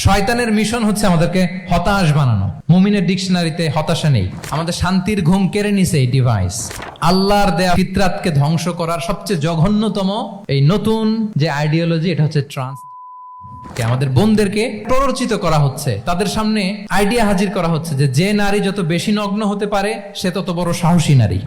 শয়তানের মিশন হচ্ছে আমাদেরকে হতাশ বানানো। মুমিনের ডিকশনারিতে হতাশা নেই। আমাদের শান্তির ঘুম কেড়ে নিছে এই ডিভাইস। আল্লাহর দেয়া ফিতরাতকে ধ্বংস করার সবচেয়ে জঘন্যতম এই নতুন যে আইডিওলজি, এটা হচ্ছে ট্রান্স। আমাদের বোনদেরকে প্ররোচিত করা হচ্ছে, তাদের সামনে আইডিয়া হাজির করা হচ্ছে যে নারী যত বেশি নগ্ন হতে পারে সে তত বড় সাহসী নারী।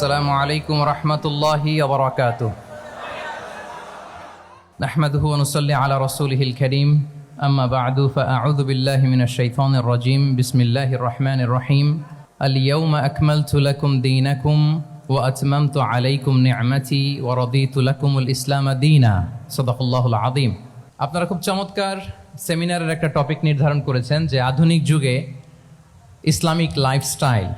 আসসালামু আলাইকুম রহমতুল্লাহি ওয়া বারাকাতুহু। নাহমাদুহু ওয়া নুসাল্লি আলা রাসূলিহিল কারীম, আম্মা বা'দু, ফাআউযু বিল্লাহি মিনাশ শাইতানির রাজীম। বিসমিল্লাহির রহমানির রহিম। আল ইয়াওমা আকমালতু লাকুম দীনাকুম ওয়া আতমামতু আলাইকুম নি'মাতি ওয়া রাদিতু লাকুমুল ইসলাম দীনা। সাদাকাল্লাহুল আযীম। আপনারা খুব চমৎকার সেমিনারের একটা টপিক নির্ধারণ করেছেন যে আধুনিক যুগে ইসলামিক লাইফস্টাইল।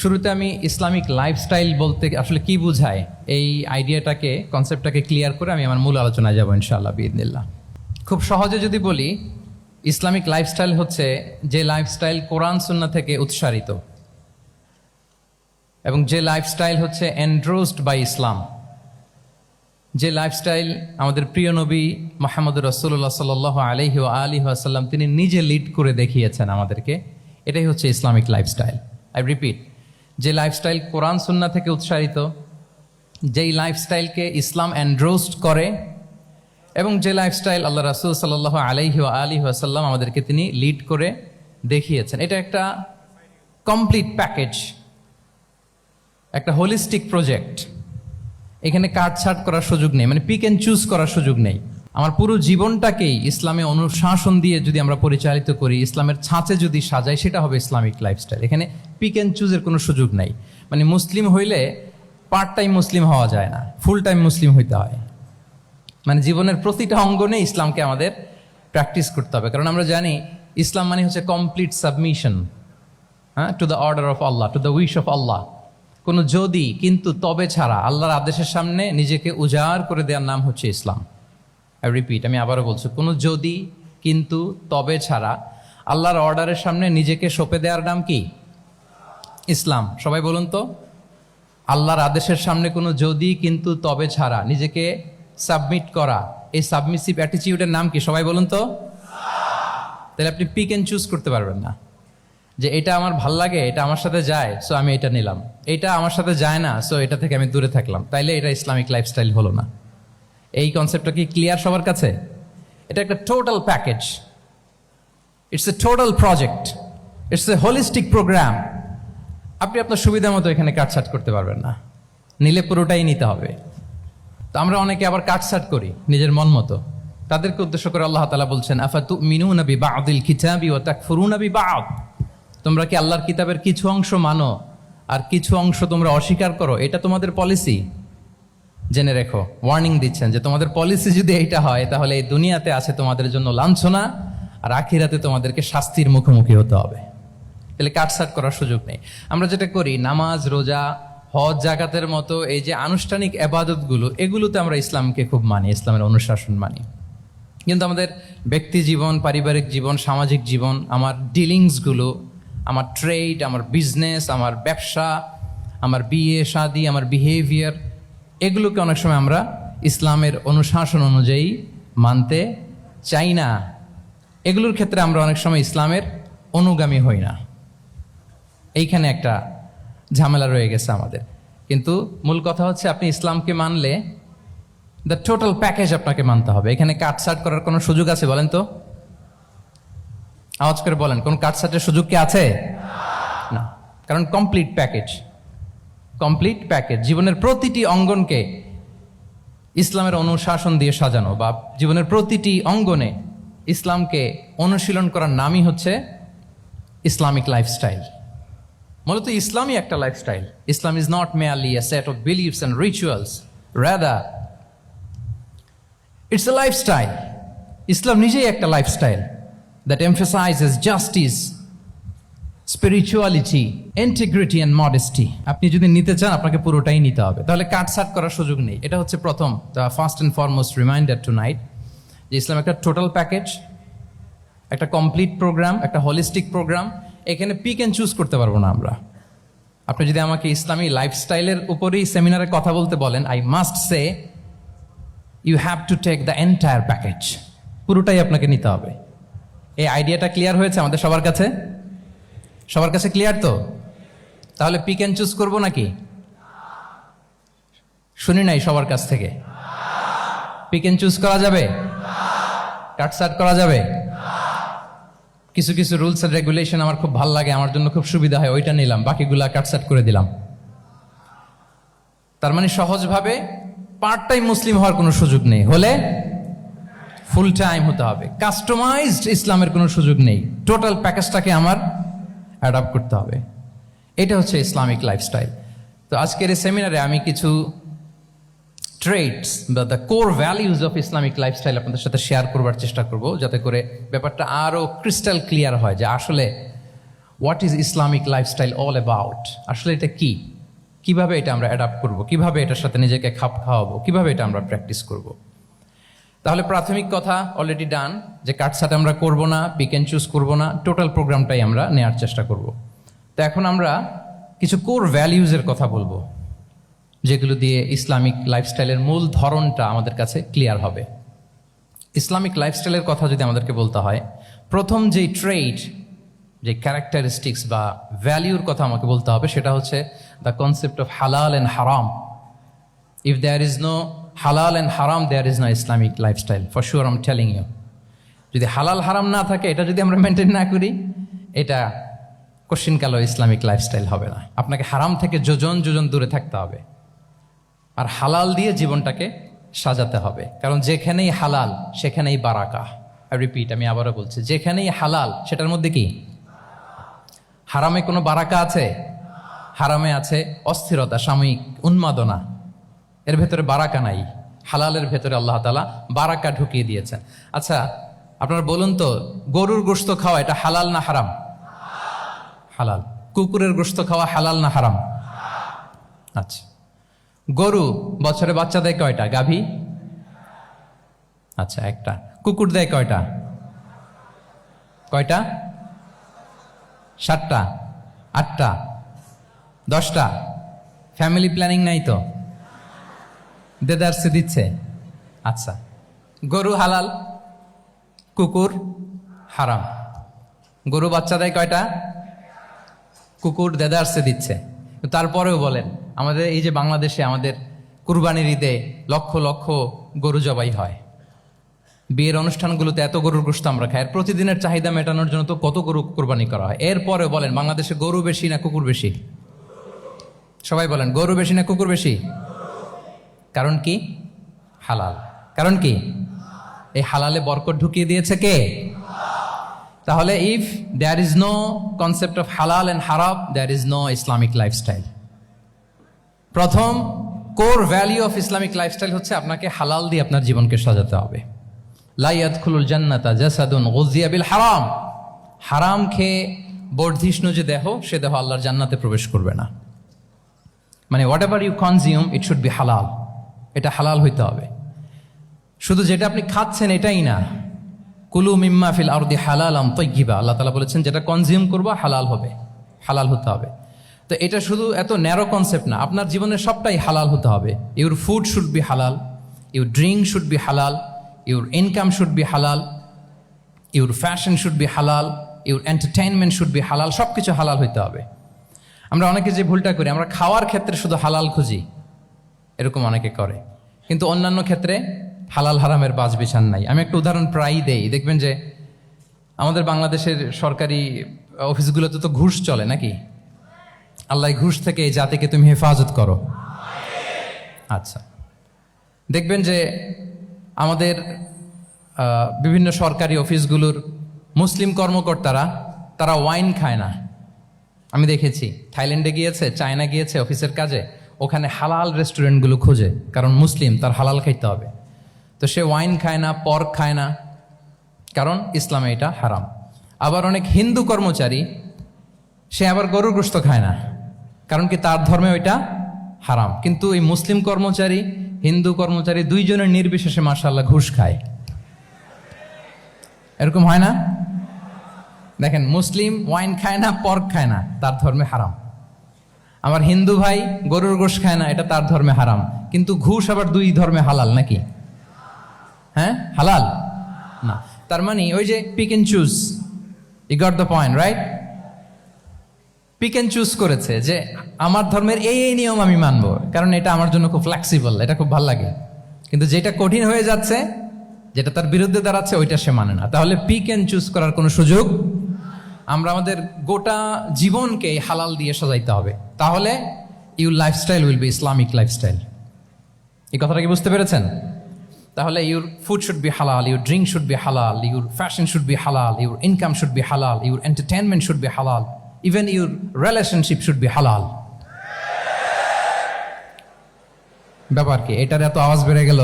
শুরুতে আমি ইসলামিক লাইফস্টাইল বলতে আসলে কি বোঝায় এই আইডিয়াটাকে, কনসেপ্টটাকে ক্লিয়ার করে আমি আমার মূল আলোচনায় যাব ইনশাআল্লাহ বিইذনিল্লাহ। খুব সহজে যদি বলি, ইসলামিক লাইফস্টাইল হচ্ছে যে লাইফস্টাইল কোরআন সুন্নাহ থেকে উৎসারিত এবং যে লাইফস্টাইল হচ্ছে এন্ডোর্সড বাই ইসলাম, যে লাইফস্টাইল আমাদের প্রিয় নবী মুহাম্মদ রাসূলুল্লাহ সাল্লাল্লাহু আলাইহি ওয়া আলিহি ওয়াসাল্লাম তিনি নিজে লিড করে দেখিয়েছেন আমাদেরকে। এটাই হচ্ছে ইসলামিক লাইফস্টাইল। আই রিপিট, যে লাইফস্টাইল কোরআন সুন্নাহ থেকে উৎসারিত, যেই লাইফস্টাইলকে ইসলাম এন্ডোর্সড করে এবং যে লাইফস্টাইল আল্লাহ রাসূল সাল্লাল্লাহু আলাইহি ওয়া আলিহি ওয়াসাল্লাম আমাদেরকে তিনি লিড করে দেখিয়েছেন। এটা একটা কমপ্লিট প্যাকেজ, একটা হোলিস্টিক প্রজেক্ট। এখানে কাটছাট করার সুযোগ নেই, মানে পিক অ্যান্ড চুজ করার সুযোগ নেই। আমার পুরো জীবনটাকেই ইসলামে অনুশাসন দিয়ে যদি আমরা পরিচালিত করি, ইসলামের ছাঁচে যদি সাজাই, সেটা হবে ইসলামিক লাইফস্টাইল। এখানে পিক অ্যান্ড চুজের কোনো সুযোগ নাই। মানে মুসলিম হইলে পার্ট টাইম মুসলিম হওয়া যায় না, ফুল টাইম মুসলিম হইতে হয়। মানে জীবনের প্রতিটা অঙ্গনে ইসলামকে আমাদের প্র্যাকটিস করতে হবে, কারণ আমরা জানি ইসলাম মানে হচ্ছে কমপ্লিট সাবমিশন, হ্যাঁ, to the order of Allah, to the wish of Allah. কোনো যদি কিন্তু তবে ছাড়া আল্লাহর আদেশের সামনে নিজেকে উজাড় করে দেওয়ার নাম হচ্ছে ইসলাম। আই রিপিট, আমি আবারও বলছি, কোনো যদি কিন্তু তবে ছাড়া আল্লাহর অর্ডারের সামনে নিজেকে সঁপে দেওয়ার নাম কি? ইসলাম। সবাই বলুন তো, আল্লাহর আদেশের সামনে কোনো যদি কিন্তু তবে ছাড়া নিজেকে সাবমিট করা, এই সাবমিসিভ অ্যাটিটিউডের নাম কি? সবাই বলুন তো। তাহলে আপনি পিক অ্যান্ড চুজ করতে পারবেন না যে এটা আমার ভাল লাগে, এটা আমার সাথে যায়, সো আমি এটা নিলাম, এটা আমার সাথে যায় না, সো এটা থেকে আমি দূরে থাকলাম। তাইলে এটা ইসলামিক লাইফস্টাইল হলো না। এই কনসেপ্টটা কি ক্লিয়ার সবার কাছে? এটা একটা total package, it's a total project, it's a holistic programme. আপনি আপনার সুবিধা মতো এখানে কাটছাট করতে পারবেন না, নিলে পুরোটাই নিতে হবে। তো আমরা অনেকে আবার কাটছাট করি নিজের মন মতো। তাদেরকে উদ্দেশ্য করে আল্লাহ তাআলা বলছেন, আফাতুমিনুনা বিবা'দিল কিতাবি ওয়া তাকফুরুনা বিবা'দ। তোমরা কি আল্লাহর কিতাবের কিছু অংশ মানো আর কিছু অংশ তোমরা অস্বীকার করো? এটা তোমাদের পলিসি? জেনে রেখো, ওয়ার্নিং দিচ্ছেন যে তোমাদের পলিসি যদি এইটা হয়, তাহলে এই দুনিয়াতে আছে তোমাদের জন্য লাঞ্ছনা, আর আখিরাতে তোমাদেরকে শাস্তির মুখোমুখি হতে হবে। তাহলে কাটছাট করার সুযোগ নেই। আমরা যেটা করি, নামাজ, রোজা, হজ, জাকাতের মতো এই যে আনুষ্ঠানিক ইবাদতগুলো, এগুলোতে আমরা ইসলামকে খুব মানি, ইসলামের অনুশাসন মানি। কিন্তু আমাদের ব্যক্তি জীবন, পারিবারিক জীবন, সামাজিক জীবন, আমার ডিলিংসগুলো, আমার ট্রেড, আমার বিজনেস, আমার ব্যবসা, আমার বিয়ে শাদী, আমার বিহেভিয়ার, এগুলোকে অনেক সময় আমরা ইসলামের অনুশাসন অনুযায়ী মানতে চাই না। এগুলোর ক্ষেত্রে আমরা অনেক সময় ইসলামের অনুগামী হই না। এইখানে একটা ঝামেলা রয়ে গেছে আমাদের। কিন্তু মূল কথা হচ্ছে, আপনি ইসলামকে মানলে দ্য টোটাল প্যাকেজ আপনাকে মানতে হবে। এখানে কাটছাট করার কোনো সুযোগ আছে বলেন তো? আওয়াজ করে বলেন, কোন কাটছাটের সুযোগ কি আছে? না, কারণ কমপ্লিট প্যাকেজ, কমপ্লিট প্যাকেজ। জীবনের প্রতিটি অঙ্গনকে ইসলামের অনুশাসন দিয়ে সাজানো, বা জীবনের প্রতিটি অঙ্গনে ইসলামকে অনুশীলন করার নামই হচ্ছে ইসলামিক লাইফস্টাইল। মূলত ইসলামই একটা lifestyle. Islam is not merely a set of beliefs and rituals, rather it's a lifestyle. ইসলাম নিজেই একটা lifestyle that emphasizes justice, spirituality, integrity and modesty. আপনি যদি নিতে চান আপনাকে পুরোটাই নিতে হবে, তাহলে কাটছাট করার সুযোগ নেই। এটা হচ্ছে প্রথম, the first and foremost reminder tonight, যে ইসলাম একটা টোটাল প্যাকেজ, একটা কমপ্লিট প্রোগ্রাম, একটা হোলিস্টিক প্রোগ্রাম। এখানে পিক অ্যান্ড চুজ করতে পারবো না আমরা। আপনি যদি আমাকে ইসলামী লাইফস্টাইলের উপরেই সেমিনারে কথা বলতে বলেন, I must say you have to take the entire package, পুরোটাই আপনাকে নিতে হবে। এই আইডিয়াটা ক্লিয়ার হয়েছে আমাদের সবার কাছে? সবার কাছে ক্লিয়ার তো? তাহলে পিক অ্যান্ড চুজ করবো নাকি? শুনি নাই সবার কাছ থেকে। পিক অ্যান্ড চুজ করা যাবে? কাটছাট করা যাবে? কিছু কিছু রুলস এন্ড রেগুলেশন আমার খুব ভালো লাগে, আমার জন্য খুব সুবিধা হয়, ওইটা নিলাম, বাকিগুলা কাটছাট করে দিলাম। তার মানে সহজভাবে পার্ট টাইম মুসলিম হওয়ার কোনো সুযোগ নেই, হলে ফুল টাইম হতে হবে। কাস্টমাইজড ইসলামের কোনো সুযোগ নেই, টোটাল প্যাকেজটাকে আমার অ্যাডাপ্ট করতে হবে। এটা হচ্ছে ইসলামিক লাইফস্টাইল। তো আজকের এই সেমিনারে আমি কিছু ট্রেটস বা the core values of Islamic lifestyle আপনাদের সাথে শেয়ার করবার চেষ্টা করব, যাতে করে ব্যাপারটা আরও ক্রিস্টাল ক্লিয়ার হয় যে আসলে what is Islamic lifestyle all about. আসলে এটা কি, কিভাবে এটা আমরা অ্যাডাপ্ট করব, কিভাবে এটার সাথে নিজেকে খাপ খাওয়াবো, কিভাবে এটা আমরা প্র্যাকটিস করব। তাহলে প্রাথমিক কথা অলরেডি ডান, যে কাটছাট আমরা করব না, পিক অ্যান্ড চুজ করব না, টোটাল প্রোগ্রামটাই আমরা নেওয়ার চেষ্টা করব। তো এখন আমরা কিছু কোর ভ্যালিউজের কথা বলবো, যেগুলো দিয়ে ইসলামিক লাইফস্টাইলের মূল ধরনটা আমাদের কাছে ক্লিয়ার হবে। ইসলামিক লাইফস্টাইলের কথা যদি আমাদেরকে বলতে হয়, প্রথম যেই ট্রেট, যে ক্যারেক্টারিস্টিক্স বা ভ্যালিউর কথা আমাকে বলতে হবে, সেটা হচ্ছে দ্য কনসেপ্ট অফ হালাল অ্যান্ড হারাম। ইফ দেয়ার ইজ নো হালাল অ্যান্ড হারাম, there is no Islamic lifestyle, for sure I am telling you. যদি হালাল হারাম না থাকে, এটা যদি আমরা মেনটেন না করি, এটা কোশ্চিনকালেও ইসলামিক লাইফস্টাইল হবে না। আপনাকে হারাম থেকে যোজন যোজন দূরে থাকতে হবে, আর হালাল দিয়ে জীবনটাকে সাজাতে হবে। কারণ যেখানেই হালাল সেখানেই বারাকা। আই রিপিট, আমি আবারও বলছি, যেখানেই হালাল সেটার মধ্যে কি? হারামে কোনো বারাকা আছে? হারামে আছে অস্থিরতা, সাময়িক উন্মাদনা, এর ভেতরে বারাকা নাই। হালালের ভেতরে আল্লাহ তাআলা বারাকা ঢুকিয়ে দিয়েছেন। আচ্ছা, আপনারা বলুন তো, গরুর গোশত খাওয়া এটা হালাল না হারাম? হালাল। কুকুরের গোশত খাওয়া হালাল না হারাম? আচ্ছা, গরু বছরে বাচ্চা দেয় কয়টা? গাভী? আচ্ছা, একটা। কুকুর দেয় কয়টা? কয়টা? 7টা, 8টা, 10টা? ফ্যামিলি প্ল্যানিং নাই তো? দেদারসে দিচ্ছে। আচ্ছা, গরু হালাল, কুকুর হারাম। গরু বাচ্চা দেয় কয়টা? কুকুর দেদারসে দিচ্ছে। তারপরেও বলেন, আমাদের এই যে বাংলাদেশে আমাদের কুরবানির ঈদে লক্ষ লক্ষ গরু জবাই হয়, বিয়ের অনুষ্ঠানগুলোতে এত গরুর গোশত আমরা খাই, আর প্রতিদিনের চাহিদা মেটানোর জন্য তো কত গরু কোরবানি করা হয়। এরপরে বলেন, বাংলাদেশে গরু বেশি না কুকুর বেশি? সবাই বলেন, গরু বেশি না কুকুর বেশি? কারণ কি? হালাল। কারণ কি? এই হালালে বরকত ঢুকিয়ে দিয়েছে কে? তাহলে if there is no concept of হালাল অ্যান্ড হারাম, there is no Islamic lifestyle. প্রথম core value of Islamic lifestyle হচ্ছে আপনাকে হালাল দিয়ে আপনার জীবনকে সাজাতে হবে। লা ইয়াদখুলুল জান্নাতা জাসাদুন গুযিয়া বিল হারাম। হারাম খেয়ে বর্ধিষ্ণু যে দেহ, সে দেহ আল্লাহর জান্নাতে প্রবেশ করবে না। মানে whatever you consume, it should be হালাল। এটা হালাল হইতে হবে। শুধু যেটা আপনি খাচ্ছেন এটাই না, কুলু মিম্মা ফিল আরদি হালালাম তাইয়্যিবা, আল্লাহ তাআলা বলেছেন যেটা কনজিউম করবা হালাল হবে, হালাল হতে হবে। তো এটা শুধু এত ন্যারো কনসেপ্ট না, আপনার জীবনের সবটাই হালাল হতে হবে। ইউর ফুড শুড বি হালাল, ইউর ড্রিঙ্ক শুড বি হালাল, ইউর ইনকাম শুড বি হালাল, ইউর ফ্যাশন শুড বি হালাল, ইউর এন্টারটেইনমেন্ট শুড বি হালাল। সব কিছু হালাল হইতে হবে। আমরা অনেকে যে ভুলটা করি, আমরা খাওয়ার ক্ষেত্রে শুধু হালাল খুঁজি, এরকম অনেকে করে, কিন্তু অন্যান্য ক্ষেত্রে হালাল হারামের বাজ বিছান নাই। আমি একটা উদাহরণ প্রায়ই দেই, দেখবেন যে আমাদের বাংলাদেশের সরকারি অফিসগুলোতে তো ঘুষ চলে নাকি? আল্লাহ ঘুষ থেকে এই জাতিকে তুমি হেফাজত করো। আচ্ছা, দেখবেন যে আমাদের বিভিন্ন সরকারি অফিসগুলোর মুসলিম কর্মকর্তারা, তারা ওয়াইন খায় না। আমি দেখেছি থাইল্যান্ডে গিয়েছে, চায়না গিয়েছে অফিসের কাজে, ওখানে হালাল রেস্টুরেন্টগুলো খোঁজে, কারণ মুসলিম, তার হালাল খাইতে হবে। তো সে ওয়াইন খায় না, পর্ক খায় না, কারণ ইসলামে এটা হারাম। আবার অনেক হিন্দু কর্মচারী, সে আবার গরুর গোশত খায় না, কারণ কি তার ধর্মে ওইটা হারাম। কিন্তু এই মুসলিম কর্মচারী, হিন্দু কর্মচারী দুইজনের নির্বিশেষে মাশাআল্লাহ ঘুষ খায়। এরকম হয় না? দেখেন, মুসলিম ওয়াইন খায় না, পর্ক খায় না, তার ধর্মে হারাম। আমার হিন্দু ভাই গরুর গোশত খায় না, এটা তার ধর্মে হারাম। কিন্তু ঘুষ আবার দুই ধর্মে হালাল নাকি? হ্যাঁ, হালাল না। তার মানে ওই যে pick and choose, you got the point, right? Pick and choose করেছে যে আমার ধর্মের এই এই নিয়ম আমি মানবো, কারণ এটা আমার জন্য খুব ফ্লেক্সিবল, এটা খুব ভালো লাগে। কিন্তু যেটা কঠিন হয়ে যাচ্ছে, যেটা তার বিরুদ্ধে দাঁড়াচ্ছে, ওইটা সে মানে না। তাহলে পিক এন্ড চুজ করার কোনো সুযোগ, আমরা আমাদের গোটা জীবনকে হালাল দিয়ে সাজাইতে হবে। তাহলে your lifestyle will be Islamic lifestyle. এই কথাটা কি বুঝতে পেরেছেন? তাহলে ইউর ফুড শুড বি হালাল, ইউর ড্রিঙ্ক শুড বি হালাল, ইউর ফ্যাশন শুড বি হালাল, ইউর ইনকাম শুড বি হালাল, ইউর এন্টারটেনমেন্ট শুড বি হালাল, even your relationship should be হালাল। ব্যাপার কি? এটার এত আওয়াজ বেড়ে গেল।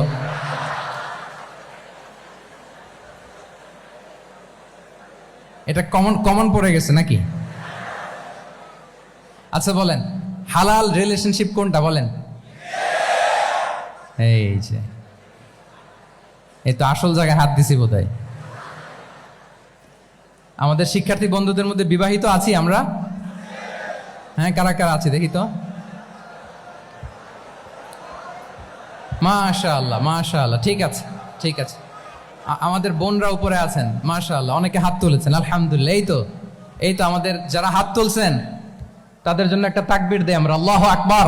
এটা কমন পড়ে গেছে নাকি? আচ্ছা বলেন, হালাল রিলেশনশিপ কোনটা বলেন? এই যে, এই তো আসল জায়গায় হাত দিছি বোধহয়। আমাদের শিক্ষার্থী বন্ধুদের মধ্যে বিবাহিত আছি আমরা? হ্যাঁ, কারা কারা আছি দেখি তো। মাশাআল্লাহ, মাশাআল্লাহ, ঠিক আছে, ঠিক আছে। আমাদের বোনরা উপরে আছেন, মাশাআল্লাহ, অনেকে হাত তুলেছেন, আলহামদুলিল্লাহ। এই তো আমাদের যারা হাত তুলছেন তাদের জন্য একটা তাকবীর দেই আমরা, আল্লাহু আকবার।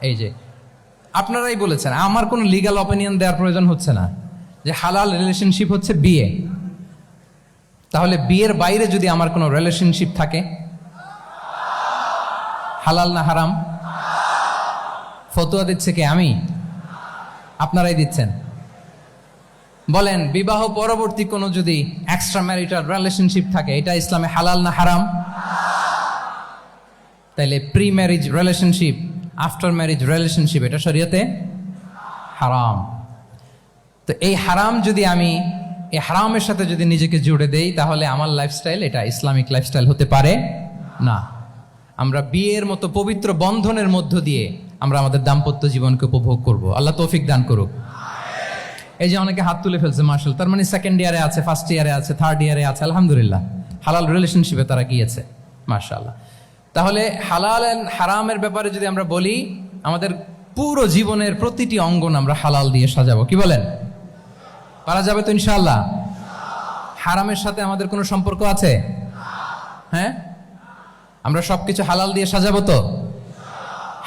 এই যে আপনারাই বলেছেন, আমার কোনো লিগ্যাল অপিনিয়ন দেওয়ার প্রয়োজন হচ্ছে না, যে হালাল রিলেশনশিপ হচ্ছে বিয়ে। তাহলে বিয়ের বাইরে যদি আমার কোনো রিলেশনশিপ থাকে, হালাল না হারাম? ফতোয়া দিচ্ছে কে? আমি? আপনারাই দিচ্ছেন। বলেন, বিবাহ পরবর্তী কোনো যদি এক্সট্রা ম্যারিটাল রিলেশনশিপ থাকে, এটা ইসলামে হালাল না হারাম? তাইলে pre marriage relationship, after marriage relationship, এটা শরীয়তে হারাম। তো এই হারাম যদি আমি এই হারামের সাথে যদি নিজেকে জুড়ে দেই, তাহলে আমার লাইফস্টাইল এটা ইসলামিক লাইফস্টাইল হতে পারে না। আমরা বিয়ের মতো পবিত্র বন্ধনের মধ্য দিয়ে আমরা আমাদের দাম্পত্য জীবনকে উপভোগ করব। আল্লাহ তৌফিক দান করুক। এই যে অনেকে হাত তুলে ফেলছে, মাশাআল্লাহ, তার মানে সেকেন্ড ইয়ারে আছে, ফার্স্ট ইয়ারে আছে, থার্ড ইয়ারে আছে, আলহামদুলিল্লাহ, হালাল রিলেশনশিপে তারা গিয়েছে, মাশাআল্লাহ। তাহলে হালাল এন্ড হারামের ব্যাপারে যদি আমরা বলি, আমাদের পুরো জীবনের প্রতিটি অঙ্গন আমরা হালাল দিয়ে সাজাবো। কি বলেন? পারা যাবে তো ইনশাআল্লাহ? হারামের সাথে আমাদের কোনো সম্পর্ক আছে? হ্যাঁ, আমরা সবকিছু হালাল দিয়ে সাজাবো তো?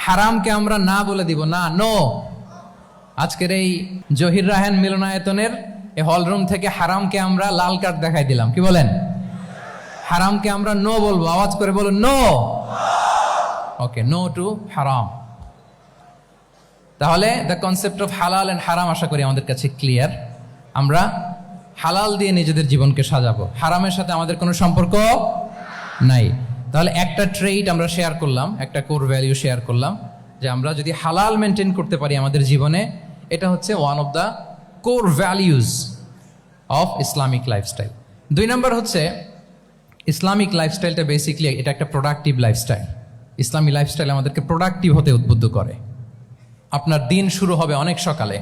হারামকে আমরা না বলে দিব, না, নো। আজকের এই জহির রায়হান মিলনায়তনের এই হলরুম থেকে হারামকে আমরা লাল কার্ড দেখাই দিলাম। কি বলেন? হারামকে আমরা নো বলবো, আওয়াজ করে বলুন, নো। ওকে, নো টু হারাম। তাহলে দ্য কনসেপ্ট অফ হালাল এন্ড হারাম আশা করি আমাদের কাছে ক্লিয়ার। আমরা হালাল দিয়ে নিজেদের জীবনকে সাজাবো, হারামের সাথে আমাদের কোনো সম্পর্ক নাই। তাহলে একটা ট্রেইট আমরা শেয়ার করলাম, একটা কোর ভ্যালু শেয়ার করলাম, যে আমরা যদি হালাল মেনটেন করতে পারি আমাদের জীবনে, এটা হচ্ছে one of the core values of Islamic lifestyle. 2 নম্বর হচ্ছে, ইসলামিক লাইফস্টাইলটা বেসিকলি এটা একটা প্রোডাক্টিভ লাইফস্টাইল। ইসলামী লাইফস্টাইল আমাদেরকে প্রোডাক্টিভ হতে উদ্বুদ্ধ করে। আপনার দিন শুরু হবে অনেক সকালে,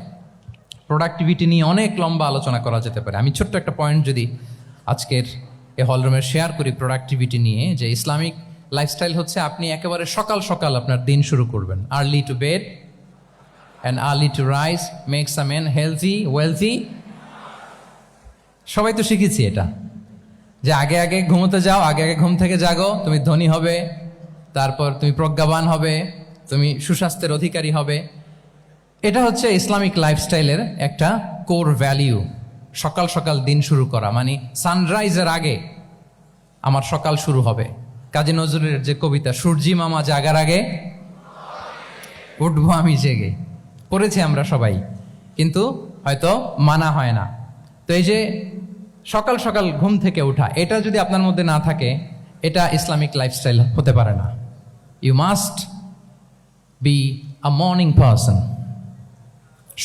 প্রোডাক্টিভিটি নিয়ে অনেক লম্বা আলোচনা করা যেতে পারে। আমি ছোট্ট একটা পয়েন্ট যদি আজকের এই হলরুমে শেয়ার করি প্রোডাক্টিভিটি নিয়ে, যে ইসলামিক লাইফস্টাইল হচ্ছে আপনি একেবারে সকাল সকাল আপনার দিন শুরু করবেন। Early to bed and early to rise makes a man healthy wealthy. সবাই তো শিখেছি এটা, যে আগে আগে ঘুমোতে যাও, আগে আগে ঘুম থেকে জাগো, তুমি ধনী হবে, তারপর তুমি প্রজ্ঞাবান হবে, তুমি সুস্বাস্থ্যের অধিকারী হবে। এটা হচ্ছে ইসলামিক লাইফস্টাইলের একটা কোর ভ্যালিউ। সকাল সকাল দিন শুরু করা, মানে সানরাইজের আগে আমার সকাল শুরু হবে। কাজী নজরুলের যে কবিতা, সূর্যি মামা জাগার আগে উঠবো আমি জেগে, পড়েছি আমরা সবাই, কিন্তু হয়তো মানা হয় না। তো এই যে সকাল সকাল ঘুম থেকে ওঠা, এটা যদি আপনার মধ্যে না থাকে, এটা ইসলামিক লাইফস্টাইল হতে পারে না। You must be a morning person.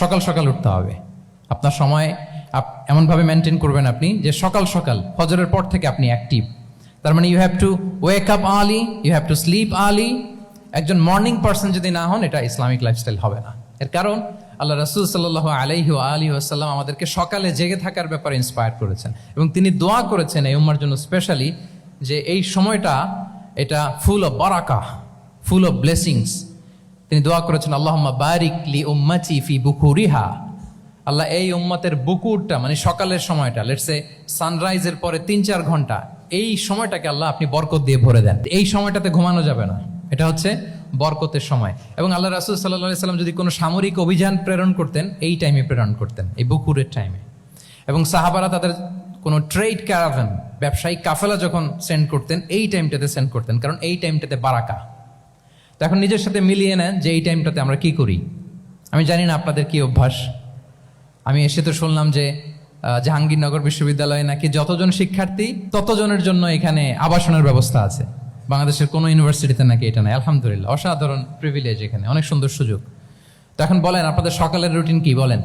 সকাল সকাল উঠতে হবে। আপনার সময় এমনভাবে মেনটেন করবেন আপনি যে সকাল সকাল ফজরের পর থেকে আপনি অ্যাক্টিভ। তার মানে you have to wake up early, you have to sleep early. একজন মর্নিং পারসন যদি না হন, এটা ইসলামিক লাইফস্টাইল হবে না। এর কারণ আল্লাহ রাসূল সাল্লাল্লাহু আলাইহি ওয়া আলিহি ওয়াসাল্লাম আমাদেরকে সকালে জেগে থাকার ব্যাপারে ইন্সপায়ার করেছেন এবং তিনি দোয়া করেছেন এই উম্মার জন্য স্পেশালি, যে এই সময়টা এটা ফুল অফ বারাকা, ফুল অফ ব্লেসিংস। তিনি দোয়া করেছেন আল্লাহুম্মা বারিক লি উম্মতি ফি বুকুরিহা। আল্লাহ এই উম্মতের বুকুরটা মানে সকালের সময়টা, লেটস সে সানরাইজের পরে 3-4 ঘন্টা, এই সময়টাকে আল্লাহ আপনি বরকত দিয়ে ভরে দেন। এই সময়টাতে ঘুমানো যাবে না, এটা হচ্ছে বরকতের সময়। এবং আল্লাহ রাসূল সাল্লাল্লাহু আলাইহি সাল্লাম যদি কোনো সামরিক অভিযান প্রেরণ করতেন, এই টাইমে প্রেরণ করতেন, এই বুকুরের টাইমে। এবং সাহাবারা তাদের কোনো ট্রেড ক্যারাভান, ব্যবসায়িক কাফেলা যখন সেন্ড করতেন, এই টাইমটাতে সেন্ড করতেন, কারণ এই টাইমটাতে বারাকা। তো এখন নিজের সাথে মিলিয়ে নেন যে এই টাইমটাতে আমরা কি করি। আমি জানি না আপনাদের কি অভ্যাস। আমি এসে তো শুনলাম যে জাহাঙ্গীরনগর বিশ্ববিদ্যালয়ে নাকি যতজন শিক্ষার্থী ততজনের জন্য এখানে আবাসনের ব্যবস্থা আছে। বাংলাদেশের কোনো ইউনিভার্সিটিতে নাকি এটা নাই। আলহামদুলিল্লাহ, অসাধারণ প্রিভিলেজ, এখানে অনেক সুন্দর সুযোগ। তো এখন বলেন আপনাদের সকালের রুটিন কি বলেন?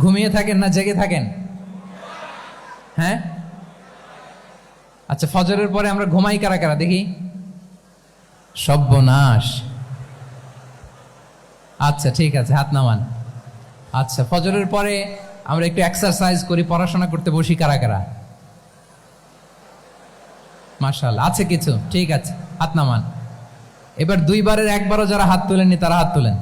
ঘুমিয়ে থাকেন না জেগে থাকেন? হ্যাঁ, আচ্ছা, ফজরের পরে আমরা ঘুমাই কারা কারা দেখি? সর্বনাশ। আচ্ছা ঠিক আছে, হাত নামান। আচ্ছা, ফজরের পরে আমরা একটু এক্সারসাইজ করি, পড়াশোনা করতে বসি কারা কারা? মাশাআল্লাহ, আছে কিছু, ঠিক আছে, হাত নামান। এবার 2 বারের 1 বারও যারা হাত তোলেননি তারা হাত তোলেন।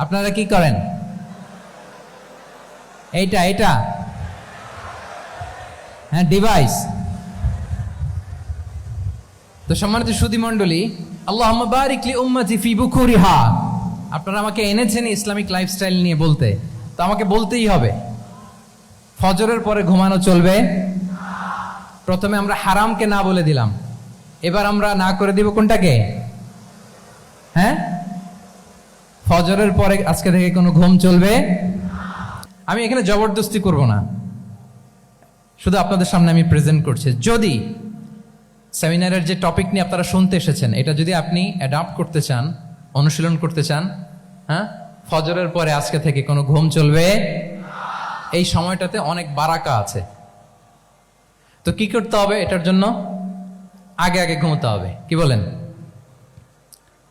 আপনারা কি করেন? এইটা এটা হ্যাঁ, ডিভাইস। তো সম্মানিত সুধী মণ্ডলী, আল্লাহুম্মা বারিক লি উম্মতি ফি বুকুরিহা। আপনারা আমাকে এনেছেন ইসলামিক লাইফস্টাইল নিয়ে বলতে, তো আমাকে বলতেই হবে ফজরের পরে ঘুমানো চলবে। প্রথমে আমরা হারামকে না বলে দিলাম, এবার আমরা না করে দিব কোনটাকে? হ্যাঁ, ফজরের পরে আজকে থেকে কোনো ঘুম চলবে। আমি এখানে জবরদস্তি করব না, শুধু আপনাদের সামনে আমি প্রেজেন্ট করছি। যদি সেমিনারের যে টপিক নিয়ে আপনারা শুনতে এসেছেন, এটা যদি আপনি অ্যাডাপ্ট করতে চান, অনুশীলন করতে চান, হ্যাঁ, ফজরের পরে আজকে থেকে কোনো ঘুম চলবে। এই সময়টাতে অনেক বারাকা আছে। তো কি করতে হবে? এটার জন্য আগে আগে ঘুমোতে হবে। কি বলেন?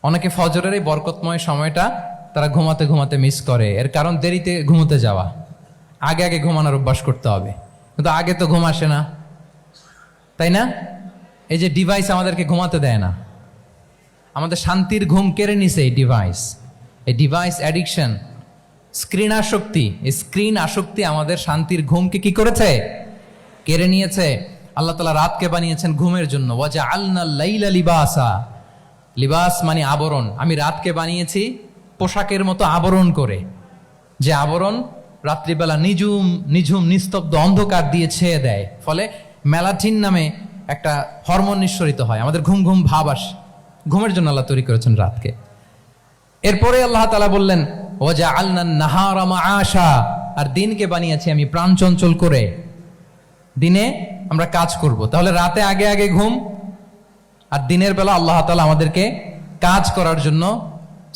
অনেকে ফজরের এই বরকতময় সময়টা তারা ঘুমাতে ঘুমাতে মিস করে। এর কারণ দেরিতে ঘুমোতে যাওয়া। আগে আগে ঘুমানোর অভ্যাস করতে হবে। কিন্তু আগে তো ঘুম আসে না, তাই না? এই যে ডিভাইস আমাদেরকে ঘুমাতে দেয় না, আমাদের শান্তির ঘুম কেড়ে নিছে এই ডিভাইস। এই ডিভাইস অ্যাডিকশন, স্ক্রিন আসক্তি, এই স্ক্রিন আসক্তি আমাদের শান্তির ঘুমকে কি করেছে? কেড়ে নিয়েছে। আল্লাহ তাআলা রাতকে বানিয়েছেন ঘুমের জন্য। ওয়াজআলনাল লাইলা লিবাসা। লিবাস মানে আবরণ। আমি রাতকে বানিয়েছি পোশাকের মতো আবরণ করে, যে আবরণ রাত্রিবেলা নিঝুম নিঝুম নিস্তব্ধ অন্ধকার দিয়ে ছেয়ে দেয়। ফলে মেলাটিন নামে একটা হরমোন নিঃসরিত হয়, আমাদের ঘুম ঘুম ভাব আসে। ঘুমের জন্য আল্লাহ তৈরি করেছেন রাতকে। এরপরে আল্লাহ তাআলা বললেন ওয়াজআলনান নাহারা মাআশা। আর দিনকে বানিয়েছি আমি প্রাণ চঞ্চল করে, দিনে আমরা কাজ করব। তাহলে রাতে আগে আগে ঘুম, আর দিনের বেলা আল্লাহ তাআলা আমাদেরকে কাজ করার জন্য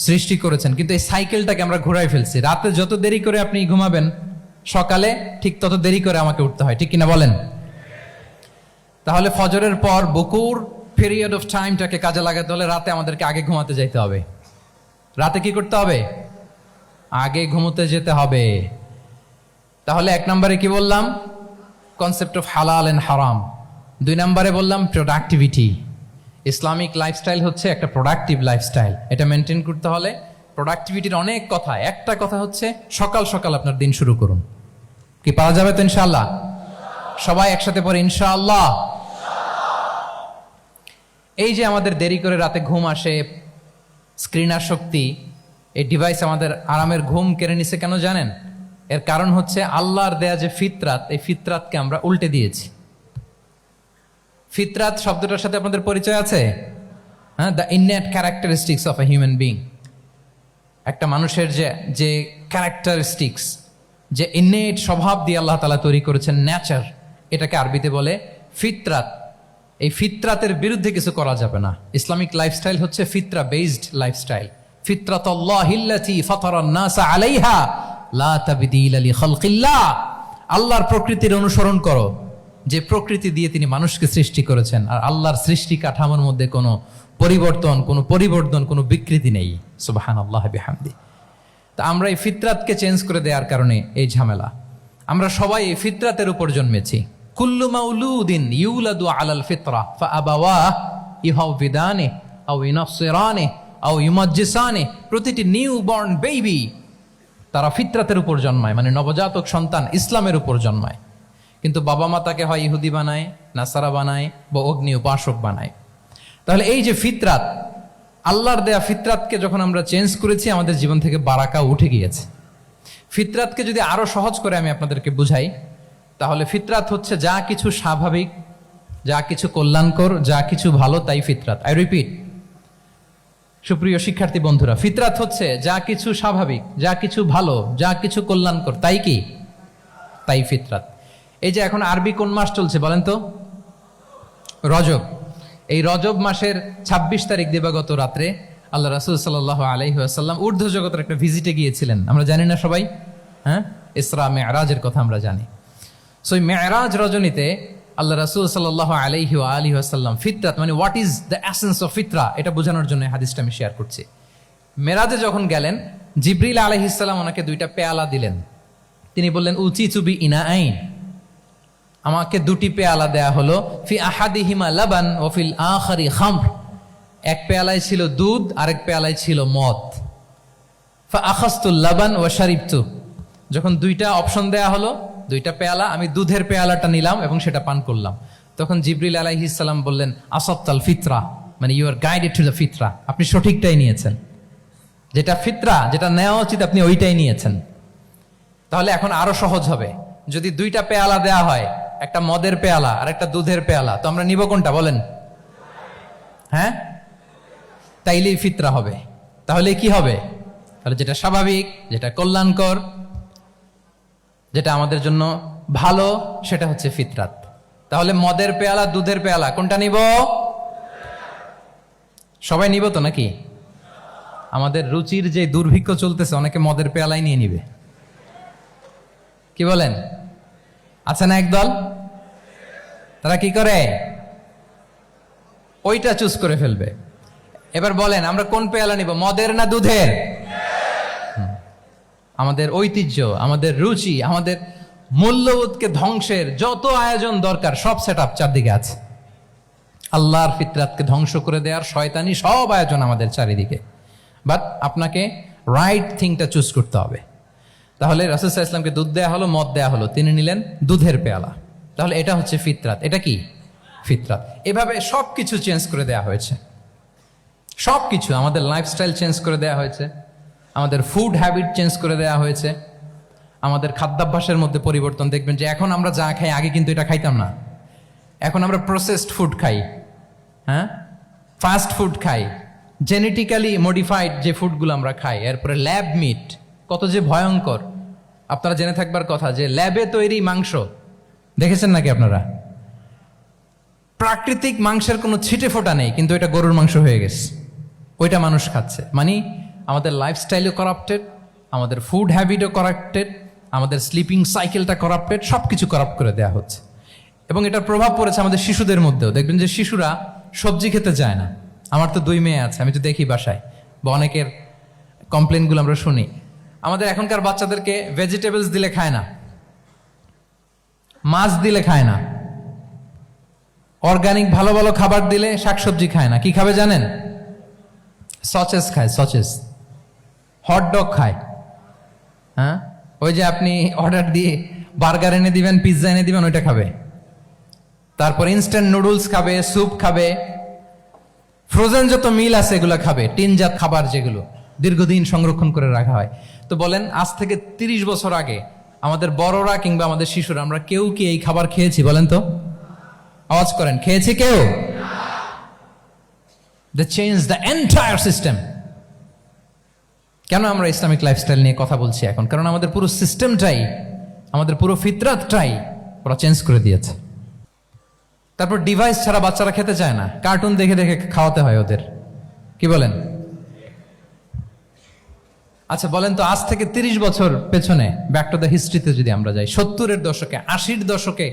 সৃষ্টি করেছেন। কিন্তু এই সাইকেলটাকে আমরা ঘুরাই ফেলছি। রাতে যত দেরি করে আপনি ঘুমাবেন, সকালে ঠিক তত দেরি করে আমাকে উঠতে হয়, ঠিক কিনা বলেন? তাহলে ফজরের পর বকুর পিরিয়ড অফ টাইমটাকে কাজে লাগাতে হলে রাতে আমাদেরকে আগে ঘুমাতে যেতে হবে। রাতে কি করতে হবে? আগে ঘুমোতে যেতে হবে। তাহলে 1 নম্বরে কি বললাম? কনসেপ্ট অফ হালাল এন্ড হারাম। 2 নম্বরে বললাম প্রোডাক্টিভিটি। ইসলামিক লাইফস্টাইল হচ্ছে একটা প্রোডাক্টিভ লাইফস্টাইল। এটা মেনটেন করতে হলে প্রোডাক্টিভিটির অনেক কথা। একটা কথা হচ্ছে সকাল সকাল আপনার দিন শুরু করুন। কি পাওয়া যাবে তো ইনশাআল্লাহ? সবাই একসাথে পড়ে ইনশাআল্লাহ। এই যে আমাদের দেরি করে রাতে ঘুম আসে, স্ক্রিন আসক্তি, এই ডিভাইস আমাদের আরামের ঘুম কেড়ে নিছে কেন জানেন? এর কারণ হচ্ছে আল্লাহর দেয়া যে ফিতরাত, এই ফিতরাতকে আমরা উল্টে দিয়েছি। ফিতরাত শব্দটার সাথে আপনাদের পরিচয় আছে? হ্যাঁ, the innate characteristics of a human being. একটা মানুষের যে ক্যারেক্টারিস্টিক্স, যে ইননেট স্বভাব দিয়ে আল্লাহ তাআলা তৈরি করেছেন, নেচার, এটাকে আরবিতে বলে ফিতরাত। এই ফিতরাতের বিরুদ্ধে কিছু করা যাবে না। ইসলামিক লাইফস্টাইল হচ্ছে ফিতরা বেসড লাইফস্টাইল। ফিতরাতাল্লাহিল্লাতী ফাতারান নাসা আলাইহা লা তাবদীলা লিখালকিল্লাহ। আল্লাহর প্রকৃতির অনুসরণ করো, যে প্রকৃতি দিয়ে তিনি মানুষকে সৃষ্টি করেছেন। আর আল্লাহর সৃষ্টি কাঠামোর মধ্যে কোনো পরিবর্তন, কোনো বিকৃতি নেই। সুবহানাল্লাহি বিহামদি। তা আমরা এই ফিতরাতকে চেঞ্জ করে দেওয়ার কারণে এই ঝামেলা। আমরা সবাই এই ফিতরাতের উপর জন্মেছি। কুল্লু মাউলুদিন ইউলাদু আলাল ফিতরা ফাআবাওয়াহু ইউহাউবিদানি আও ইউনাসসিরানি আও ইউমাজ্জিসানি। প্রতিটি নিউ বর্ন বেবি তারা ফিতরাতের উপর জন্মায়, মানে নবজাতক সন্তান ইসলামের উপর জন্মায়। কিন্তু বাবা মা তাকে হয় ইহুদি বানায়, নাসারা বানায় বা অগ্নি উপাসক বানায়। তাহলে এই যে ফিতরাত, আল্লাহর দেয়া ফিতরাতকে যখন আমরা চেঞ্জ করেছি, আমাদের জীবন থেকে বারাকা উঠে গিয়েছে। ফিতরাতকে যদি আরো সহজ করে আমি আপনাদেরকে বুঝাই, তাহলে ফিতরাত হচ্ছে যা কিছু স্বাভাবিক, যা কিছু কল্যাণকর, যা কিছু ভালো, তাই ফিতরাত। আই রিপিট, সুপ্রিয় শিক্ষার্থী বন্ধুরা, ফিতরাত হচ্ছে যা কিছু স্বাভাবিক, যা কিছু ভালো, যা কিছু কল্যাণকর, তাই কি? তাই ফিতরাত। এই যে এখন আরবি কোন মাস চলছে বলেন তো? রজব। এই রজব মাসের ২৬ তারিখ দিবাগত রাত্রে আল্লাহ রাসূল সাল্লাল্লাহু আলাইহি ওয়াসাল্লাম ঊর্ধ্ব জগতের একটা ভিজিটে গিয়েছিলেন। আমরা জানি না সবাই? হ্যাঁ, ইসরা মেরাজের কথা আমরা জানি। সো এই মেরাজ রজনীতে আল্লাহ রাসূল সাল্লাল্লাহু আলাইহি ওয়া আলিহি ওয়াসাল্লাম ফিতরাত, মানে what is the essence of ফিতরা, এটা বোঝানোর জন্য হাদিসটা আমি শেয়ার করছি। মেরাজে যখন গেলেন, জিবরিল আলাইহিস সালাম ওনাকে 2টা পেয়ালা দিলেন। তিনি বললেন, উচিতু বি ইনাআইন, আমাকে 2টি পেয়ালা দেয়া হলো। ফি আহাদিহিমা লাবান ওয়া ফিল আখারি খামর। এক পেয়ালায় ছিল দুধ, আরেক পেয়ালায় ছিল মদ। ফা আখাযতুল লাবান ওয়া শারিবতু। যখন 2টা অপশন দেয়া হলো, 2টা পেয়ালা, আমি দুধের পেয়ালাটা নিলাম এবং সেটা পান করলাম। তখন জিবরিল আলাইহিস সালাম বললেন, আসাবতাল ফিতরা, মানে you are guided to the ফিতরা, আপনি সঠিকটাই নিয়েছেন। যেটা ফিতরা, যেটা নেওয়া উচিত, আপনি ওইটাই নিয়েছেন। তাহলে এখন আরো সহজ হবে। যদি 2টা পেয়ালা দেয়া হয়, একটা মদের পেয়ালা আর একটা দুধের পেয়ালা, তো আমরা নিব কোনটা বলেন? হ্যাঁ, তাইলেই ফিতরা হবে। তাহলে কি হবে? তাহলে যেটা স্বাভাবিক, যেটা কল্যাণকর, যেটা আমাদের জন্য ভালো, সেটা হচ্ছে ফিতরাত। তাহলে মদের পেয়ালা, দুধের পেয়ালা, কোনটা নিব? সবাই নিব তো নাকি? আমাদের রুচির যে দুর্ভিক্ষ চলতেছে, অনেকে মদের পেয়ালাই নিয়ে নিবে। কি বলেন? আছে না একদল, তারা কি করে? ওইটা চুজ করে ফেলবে। এবার বলেন, আমরা কোন পেয়ালা নিব, মদের না দুধের? আমাদের ঐতিহ্য, আমাদের রুচি, আমাদের মূল্যবোধকে ধ্বংসের যত আয়োজন দরকার, সব সেটআপ চারদিকে আছে। আল্লাহর ফিতরাতকে ধ্বংস করে দেওয়ার শয়তানি সব আয়োজন আমাদের চারিদিকে। বাট আপনাকে রাইট থিংটা চুজ করতে হবে। তাহলে রাসূল সাল্লাল্লাহু আলাইহি ওয়াসাল্লামকে দুধ দেয়া হলো, মদ দেয়া হলো, তিনি নিলেন দুধের পেয়ালা। তাহলে এটা হচ্ছে ফিতরাত। এটা কি? ফিতরাত। এভাবে সবকিছু চেঞ্জ করে দেয়া হয়েছে। সবকিছু, আমাদের লাইফস্টাইল চেঞ্জ করে দেয়া হয়েছে, আমাদের ফুড হ্যাবিট চেঞ্জ করে দেয়া হয়েছে, আমাদের খাদ্যাভ্যাসের মধ্যে পরিবর্তন। দেখবেন যে এখন আমরা যা খাই, আগে কিন্তু এটা খাইতাম না। এখন আমরা প্রসেসড ফুড খাই, হ্যাঁ, ফাস্ট ফুড খাই, জেনেটিক্যালি মডিফাইড যে ফুডগুলো আমরা খাই, এরপরে ল্যাব মিট, কত যে ভয়ঙ্কর। আপনারা জেনে থাকবার কথা যে ল্যাবে তৈরি মাংস দেখেছেন নাকি আপনারা? প্রাকৃতিক মাংসের কোনো ছিটে ফোটা নেই, কিন্তু এটা গরুর মাংস হয়ে গেছে, ওইটা মানুষ খাচ্ছে। মানে আমাদের লাইফস্টাইলও করাপ্টেড, আমাদের ফুড হ্যাবিটও করাপ্টেড, আমাদের স্লিপিং সাইকেলটা করাপ্টেড, সব কিছু করাপ্ট করে দেওয়া হচ্ছে। এবং এটার প্রভাব পড়েছে আমাদের শিশুদের মধ্যেও। দেখবেন যে শিশুরা সবজি খেতে চায় না। আমার তো 2 মেয়ে আছে, আমি তো দেখি বাসায়, বা অনেকের কমপ্লেনগুলো আমরা শুনি। আমাদের এখনকার বাচ্চাদেরকে ভেজিটেবলস দিলে খায় না, মাছ দিলে খায় না, অর্গানিক ভালো ভালো খাবার দিলে শাকসবজি খায় না। কি খাবে জানেন? সচেস খায়, সচেস, হটডগ খায়। হ্যাঁ, ওই যে আপনি অর্ডার দিয়ে বার্গার এনে দিবেন, পিৎজা এনে দিবেন, ওইটা খাবে। তারপর ইনস্ট্যান্ট নুডলস খাবে, স্যুপ খাবে, ফ্রোজেন যত মিল আছে এগুলো খাবে, টিনজাত খাবার যেগুলো দীর্ঘদিন সংরক্ষণ করে রাখা হয়। তো বলেন, আজ থেকে 30 বছর আগে আমাদের বড়রা কিংবা আমাদের শিশুরা, আমরা কেউ কি এই খাবার খেয়েছি বলেন তো? আওয়াজ করেন, খেয়েছি কেউ? They changed the entire system. কেন আমরা ইসলামিক লাইফস্টাইল নিয়ে কথা বলছি এখন? কারণ আমাদের পুরো সিস্টেমটাই, আমাদের পুরো ফিতরাতটাই ওরা চেঞ্জ করে দিয়েছে। তারপর ডিভাইস ছাড়া বাচ্চারা খেতে চায় না, কার্টুন দেখে দেখে খাওয়াতে হয় ওদের। কি বলেন? আচ্ছা বলেন তো, আজ থেকে 30 বছর পেছনে ব্যাক টু দ্য হিস্ট্রিতে যদি আমরা যাই, 70-এর দশকে, 80-র দশকে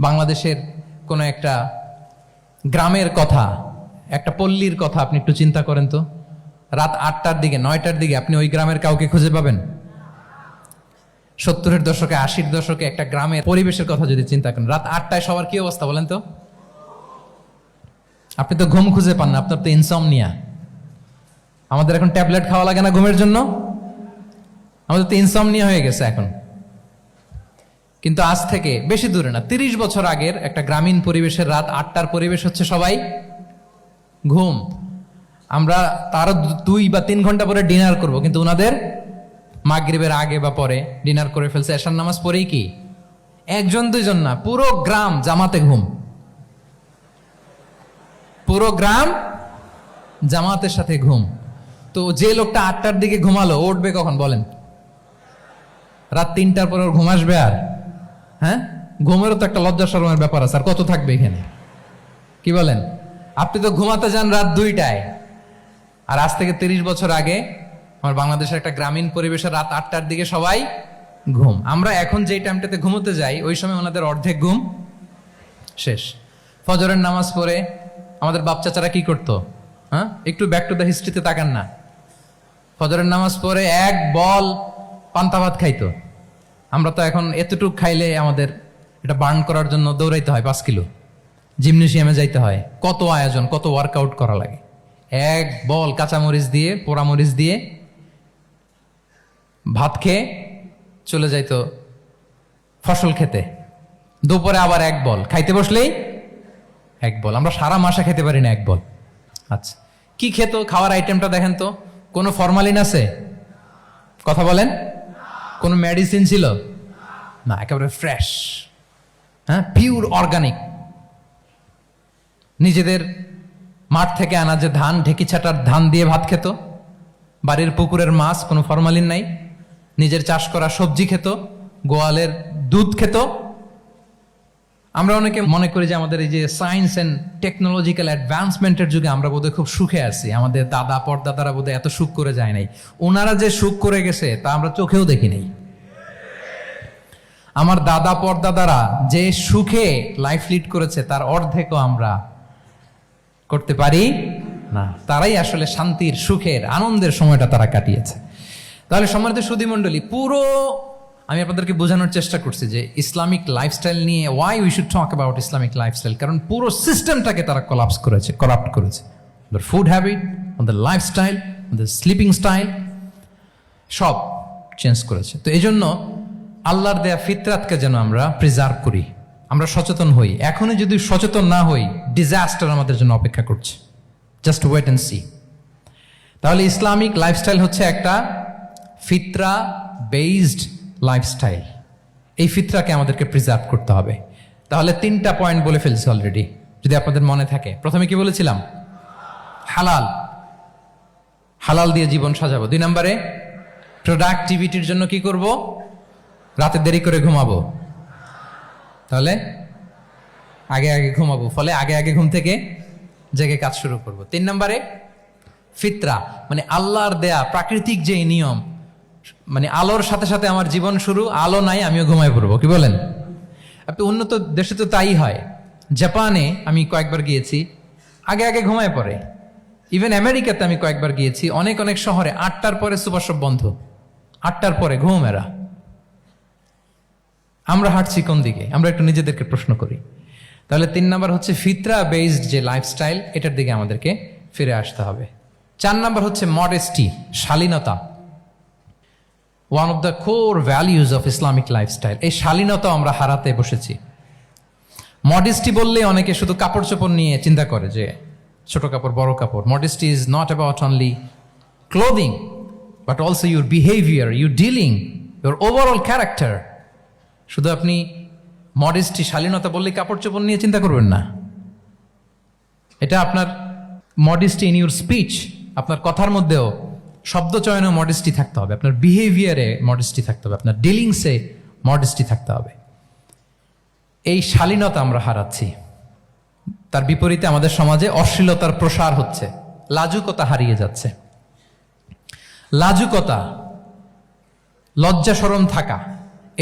বাংলাদেশের কোনো একটা গ্রামের কথা, একটা পল্লীর কথা আপনি একটু চিন্তা করেন তো। রাত 8টার দিকে, 9টার দিকে আপনি ওই গ্রামের কাউকে খুঁজে পাবেন? 70-এর দশকে, 80-র দশকে একটা গ্রামের পরিবেশের কথা যদি চিন্তা করেন, রাত 8টায় সবার কি অবস্থা বলেন তো? আপনি তো ঘুম খুঁজে পান না, আপনার তো ইনসমনিয়া। আমাদের এখন ট্যাবলেট খাওয়া লাগে না ঘুমের জন্য? আমাদের তো ইনসমনিয়া হয়ে গেছে এখন। কিন্তু আজ থেকে বেশি দূরে না, 30 বছর আগের একটা গ্রামীণ পরিবেশের রাত 8টার পরিবেশ হচ্ছে সবাই ঘুম। আমরা তারও 2 বা 3 ঘন্টা পরে ডিনার করব, কিন্তু ওনাদের মাগরিবের আগে বা পরে ডিনার করে ফেলছে, এশার নামাজ পড়েই কি 1-2 জন না, পুরো গ্রাম জামাতে ঘুম। পুরো গ্রাম জামাতের সাথে ঘুম। তো যে লোকটা 8টার দিকে ঘুমালো, উঠবে কখন বলেন? রাত 3টার পর ওর ঘুম আসবে? আর হ্যাঁ, ঘুমেরও তো একটা লজ্জা শরমের ব্যাপার আছে, আর কত থাকবে এখানে? কি বলেন? আপনি তো ঘুমাতে যান রাত 2টায়, আর আজ থেকে 30 বছর আগে আমার বাংলাদেশের একটা গ্রামীণ পরিবেশে রাত 8টার দিকে সবাই ঘুম। আমরা এখন যেই টাইমটাতে ঘুমোতে যাই, ওই সময় ওনাদের অর্ধেক ঘুম শেষ। ফজরের নামাজ পড়ে আমাদের বাপ চাচারা কি করতো? হ্যাঁ, একটু ব্যাক টু দ্য হিস্ট্রিতে তাকান না। ফজরের নামাজ পড়ে এক বল পান্তা ভাত খাইতো। আমরা তো এখন এতটুক খাইলে আমাদের এটা বার্ন করার জন্য দৌড়াইতে হয় 5 কিলো, জিমনেশিয়ামে যাইতে হয়, কত আয়োজন, কত ওয়ার্কআউট করা লাগে। এক বল কাঁচামরিচ দিয়ে, পোড়ামরিচ দিয়ে ভাত খেয়ে চলে যাইতো ফসল খেতে। দুপুরে আবার এক বল, খাইতে বসলেই এক বল। আমরা সারা মাসে খেতে পারি না এক বল। আচ্ছা, কি খেত? খাওয়ার আইটেমটা দেখেন তো, কোনো ফরমালিন আছে? কথা বলেন। কোনো মেডিসিন ছিল না, একেবারে ফ্রেশ, হ্যাঁ, পিওর অর্গানিক। নিজেদের মাঠ থেকে আনা যে ধান, ঢেকি ছাটার ধান দিয়ে ভাত খেত। বাড়ির পুকুরের মাছ, কোনো ফরমালিন নাই। নিজের চাষ করা সবজি খেত, গোয়ালের দুধ খেত। আমরা অনেকে মনে করি যে আমাদের এই যে সায়েন্স অ্যান্ড টেকনোলজিক্যাল অ্যাডভান্সমেন্টের যুগে আমরা বোধহয় খুব সুখে আছি, আমাদের দাদা পরদাদারা বোধহয় এত সুখ করে যায় নাই। ওনারা যে সুখ করে গেছে তা আমরা চোখেও দেখি নাই। আমার দাদা পরদাদারা যে সুখে লাইফ লিড করেছে তার অর্ধেকও আমরা করতে পারি না। তারাই আসলে শান্তির, সুখের, আনন্দের সময়টা তারা কাটিয়েছে। তাহলে সম্মানিত সুধী মণ্ডলী, পুরো আমি আপনাদেরকে বোঝানোর চেষ্টা করছি যে ইসলামিক লাইফস্টাইল নিয়ে why we should talk about Islamic lifestyle. কারণ পুরো সিস্টেমটাকে তারা কলাপস করেছে, করাপ্ট করেছে। ওদের ফুড হ্যাবিট, ওদের লাইফস্টাইল, ওদের স্লিপিং স্টাইল সব চেঞ্জ করেছে। তো এই জন্য আল্লাহর দেয়া ফিতরাতকে যেন আমরা প্রিজার্ভ করি, আমরা সচেতন হই। এখনই যদি সচেতন না হই, ডিজাস্টার আমাদের জন্য অপেক্ষা করছে। Just wait and see. তাহলে ইসলামিক লাইফস্টাইল হচ্ছে একটা ফিতরা বেসড লাইফস্টাইল। এই ফিতরাকে আমাদেরকে প্রিজার্ভ করতে হবে। তাহলে 3টা পয়েন্ট বলে ফেলছি অলরেডি, যদি আপনাদের মনে থাকে। প্রথমে কি বলেছিলাম? হালাল, হালাল দিয়ে জীবন সাজাবো। 2 নম্বরে প্রোডাক্টিভিটির জন্য কি করব? রাতে দেরি করে ঘুমাবো, তাহলে আগে আগে ঘুমাবো, ফলে আগে আগে ঘুম থেকে জেগে কাজ শুরু করব। 3 নম্বরে ফিতরা, মানে আল্লাহর দেয়া প্রাকৃতিক যে নিয়ম, মানে আলোর সাথে সাথে আমার জীবন শুরু, আলো নাই আমিও ঘুমায় পড়বো। কি বলেন? আপনি উন্নত দেশে তো তাই হয়। জাপানে আমি কয়েকবার গিয়েছি, আগে আগে ঘুমায় পড়ে। ইভেন আমেরিকাতে আমি কয়েকবার গিয়েছি, অনেক অনেক শহরে 8টার পরে সুপার শপ বন্ধ, 8টার পরে ঘুম এরা। আমরা হাঁটছি কোন দিকে? আমরা একটু নিজেদেরকে প্রশ্ন করি। তাহলে 3 নম্বর হচ্ছে ফিতরা বেসড যে লাইফস্টাইল, এটার দিকে আমাদেরকে ফিরে আসতে হবে। 4 নম্বর হচ্ছে মডেস্টি, শালীনতা। One of the core values of Islamic lifestyle. এই শালীনতা আমরা হারাতে বসেছি। মডেস্টি বললে অনেকে শুধু কাপড় চোপড় নিয়ে চিন্তা করে যে ছোট কাপড়, বড় কাপড়। Modesty is not about only clothing, but also your behaviour, your dealing, your overall character. শুধু আপনি মডেস্টি, শালীনতা বললে কাপড় চোপড় নিয়ে চিন্তা করবেন না। এটা আপনার মডেস্টি ইন ইউর স্পিচ, আপনার কথার মধ্যেও শব্দ চয়নে মডেস্টি থাকতে হবে, আপনার বিহেভিয়ারে মডেস্টি থাকতে হবে, আপনার ডিলিংসে মডেস্টি থাকতে হবে। এই শালীনতা আমরা হারাচ্ছি। তার বিপরীতে আমাদের সমাজে অশ্লীলতার প্রসার হচ্ছে, লাজুকতা হারিয়ে যাচ্ছে। লাজুকতা, লজ্জা শরম থাকা,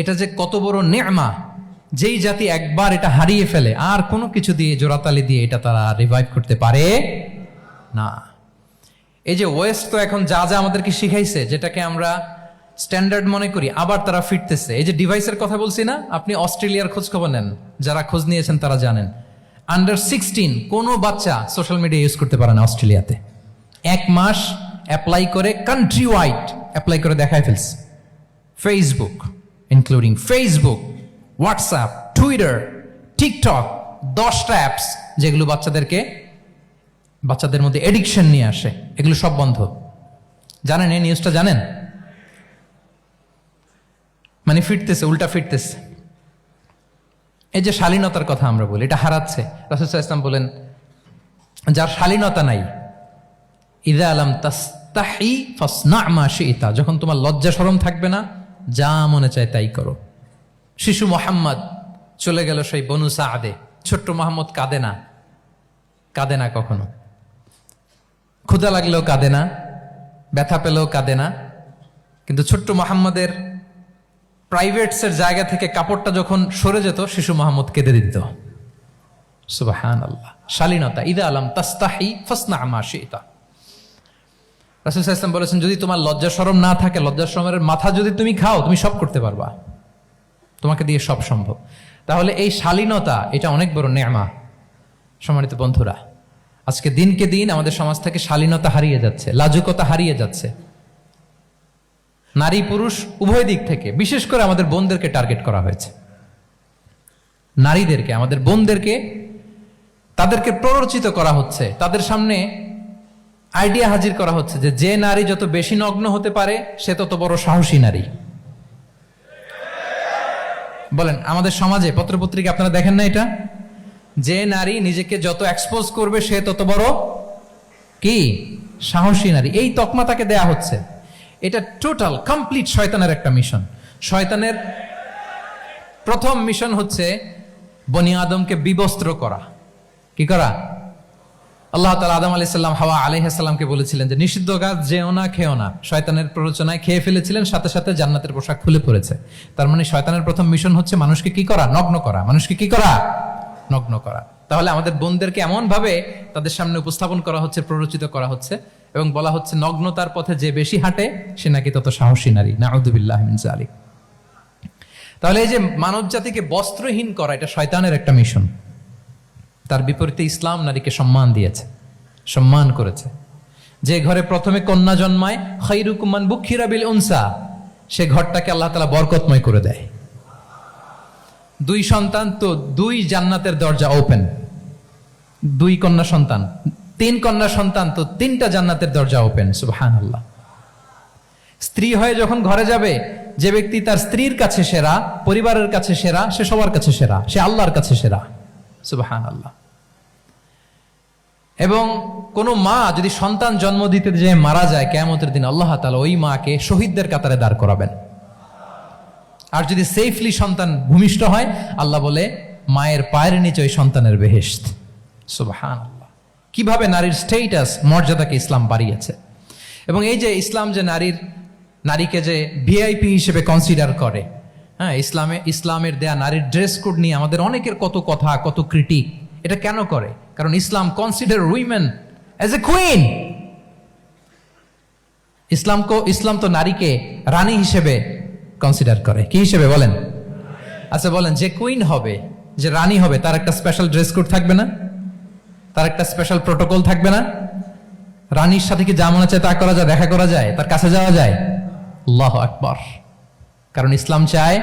এটা যে কত বড় নেয়ামা, যেই জাতি একবার এটা হারিয়ে ফেলে আর কোনো কিছু দিয়ে জোড়াতালি দিয়ে এটা তারা রিভাইভ করতে পারে না। এই যে ওয়েস্ট তো এখন যা যা আমাদেরকে শিখাইছে, যেটাকে আমরা স্ট্যান্ডার্ড মনে করি, আবার তারা ফিরতেছে। এই যে ডিভাইসের কথা বলছি না, আপনি অস্ট্রেলিয়ার খোঁজ খবর নেন, যারা খোঁজ নিয়েছেন তারা জানেন আন্ডার 16 কোনো বাচ্চা সোশ্যাল মিডিয়া ইউজ করতে পারে না অস্ট্রেলিয়াতে। 1 মাস অ্যাপ্লাই করে, কান্ট্রি ওয়াইড অ্যাপ্লাই করে দেখায় ফেলছে। Facebook, including Facebook, WhatsApp, Twitter, TikTok, 10টা অ্যাপস যেগুলো বাচ্চাদের মধ্যে এডিকশন নিয়ে আসে, এগুলো সব বন্ধ। জানেন এই নিউজটা? জানেন? মানে ফিরতেছে, উল্টা ফিরতেছে। এই যে শালীনতার কথা আমরা বলি, এটা হারাচ্ছে। রাসূল সাল্লাল্লাহু আলাইহি ওয়াসাল্লাম বলেন, যার শালীনতা নাই, ইযা লাম তাস্তাহি ফাসনা মা শি'তা, যখন তোমার লজ্জা শরম থাকবে না, যা মনে চায় তাই করো। শিশু মোহাম্মদ চলে গেল সেই বনু সাদে, ছোট্ট মোহাম্মদ কাঁদে না কখনো, ক্ষুধা লাগলেও কাঁদে না, ব্যথা পেলেও কাঁদে না। কিন্তু ছোট্ট মোহাম্মদের প্রাইভেটসের জায়গা থেকে কাপড়টা যখন সরে যেত, শিশু মোহাম্মদ কেঁদে দিত। সুবহানাল্লাহ, শালীনতা। ইযা লাম তাস্তাহি ফাসনা মা শি'তা। রাসূল সাল্লাল্লাহু আলাইহি ওয়াসাল্লাম বলেছেন, যদি তোমার লজ্জা শরম না থাকে, লজ্জা শরমের মাথা যদি তুমি খাও, তুমি সব করতে পারবা, তোমাকে দিয়ে সব সম্ভব। তাহলে এই শালীনতা, এটা অনেক বড় নেয়ামা। সম্মানিত বন্ধুরা, আজকে দিনকে দিন আমাদের সমাজ থেকে শালীনতা হারিয়ে যাচ্ছে, লাজুকতা হারিয়ে যাচ্ছে। নারী পুরুষ উভয় দিক থেকে, বিশেষ করে আমাদের বোনদেরকে টার্গেট করা হয়েছে। নারীদেরকে, আমাদের বোনদেরকে, তাদেরকে প্ররোচিত করা হচ্ছে, তাদের সামনে আইডিয়া হাজির করা হচ্ছে যে নারী যত বেশি নগ্ন হতে পারে, সে তত বড় সাহসী নারী। বলেন, আমাদের সমাজে পত্রপত্রিকা আপনারা দেখেন না এটা? যে নারী নিজেকে যত এক্সপোজ করবে, সে তত বড় কি সাহসী নারী, এই তকমা তাকে দেয়া হচ্ছে। এটা টোটাল কমপ্লিট শয়তানের একটা মিশন। শয়তানের প্রথম মিশন হচ্ছে বনি আদমকে বিবস্ত্র করা। কি করা? আল্লাহ তাআলা আদম আলাইহিস সালাম, হাওয়া আলাইহিস সালামকে বলেছিলেন যে নিষিদ্ধ গাছ যেও না, খেও না। শয়তানের প্ররোচনায় খেয়ে ফেলেছিলেন, সাথে সাথে জান্নাতের পোশাক খুলে পড়েছে। তার মানে শয়তানের প্রথম মিশন হচ্ছে মানুষকে কি করা? নগ্ন করা। মানুষকে কি করা? নগ্ন করা। তাহলে আমাদের বোনদেরকে এমন ভাবে তাদের সামনে উপস্থাপন করা হচ্ছে, প্ররোচিত করা হচ্ছে, এবং বলা হচ্ছে নগ্নতার পথে যে বেশি হাঁটে সে নাকি তত সাহসী নারী। নাউযুবিল্লাহি মিন যালিক। তাহলে এই যে মানব জাতিকে বস্ত্রহীন করা, এটা শয়তানের একটা মিশন। তার বিপরীতে ইসলাম নারীকে সম্মান দিয়েছে, সম্মান করেছে। যে ঘরে প্রথমে কন্যা জন্মায়, খায়রুকুম মান বুখিরা বিল উনসা, সে ঘরটাকে আল্লাহ তাআলা বরকতময় করে দেয়। 2 সন্তান তো 2 জান্নাতের দরজা ওপেন। 2 কন্যা সন্তান, 3 কন্যা সন্তান তো 3টা জান্নাতের দরজা ওপেন। সুবহানাল্লাহ। স্ত্রী হয়ে যখন ঘরে যাবে, যে ব্যক্তি তার স্ত্রীর কাছে সেরা, পরিবারের কাছে সেরা, সে সবার কাছে সেরা, সে আল্লাহর কাছে সেরা। সুবহানাল্লাহ। এবং কোন মা যদি সন্তান জন্ম দিতে যে মারা যায়, কিয়ামতের দিন আল্লাহ তাআলা ওই মাকে শহীদদের কাতারে দাঁড় করাবেন। আর যদি সেফলি সন্তান ভূমিষ্ঠ হয়, আল্লাহ বলে মায়ের পায়ের নিচে ওই সন্তানের বেহেশত। সুবহানাল্লাহ। কিভাবে নারীর স্টেটাস, মর্যাদাকে ইসলাম বাড়িয়েছে। এবং এই যে ইসলাম যে নারীকে যে ভিআইপি হিসেবে কনসিডার করে, হ্যাঁ, ইসলামের দেয়া নারীর ড্রেস কোড নিয়ে আমাদের অনেকের কত কথা, কত ক্রিটিক। এটা কেন করে? কারণ Islam consider women as a queen. ইসলাম তো নারীকে রানী হিসেবে কনসিডার করে। কি হিসেবে বলেন? আচ্ছা বলেন, যে কুইন হবে, যে রানী হবে, তার একটা স্পেশাল ড্রেস কোড থাকবে না? তার একটা স্পেশাল প্রোটোকল থাকবে না? রানীর সাথে কি যা মনে চায় তা করা যায়, দেখা করা যায়, তার কাছে যাওয়া যায়? আল্লাহু আকবার। কারণ ইসলাম চায়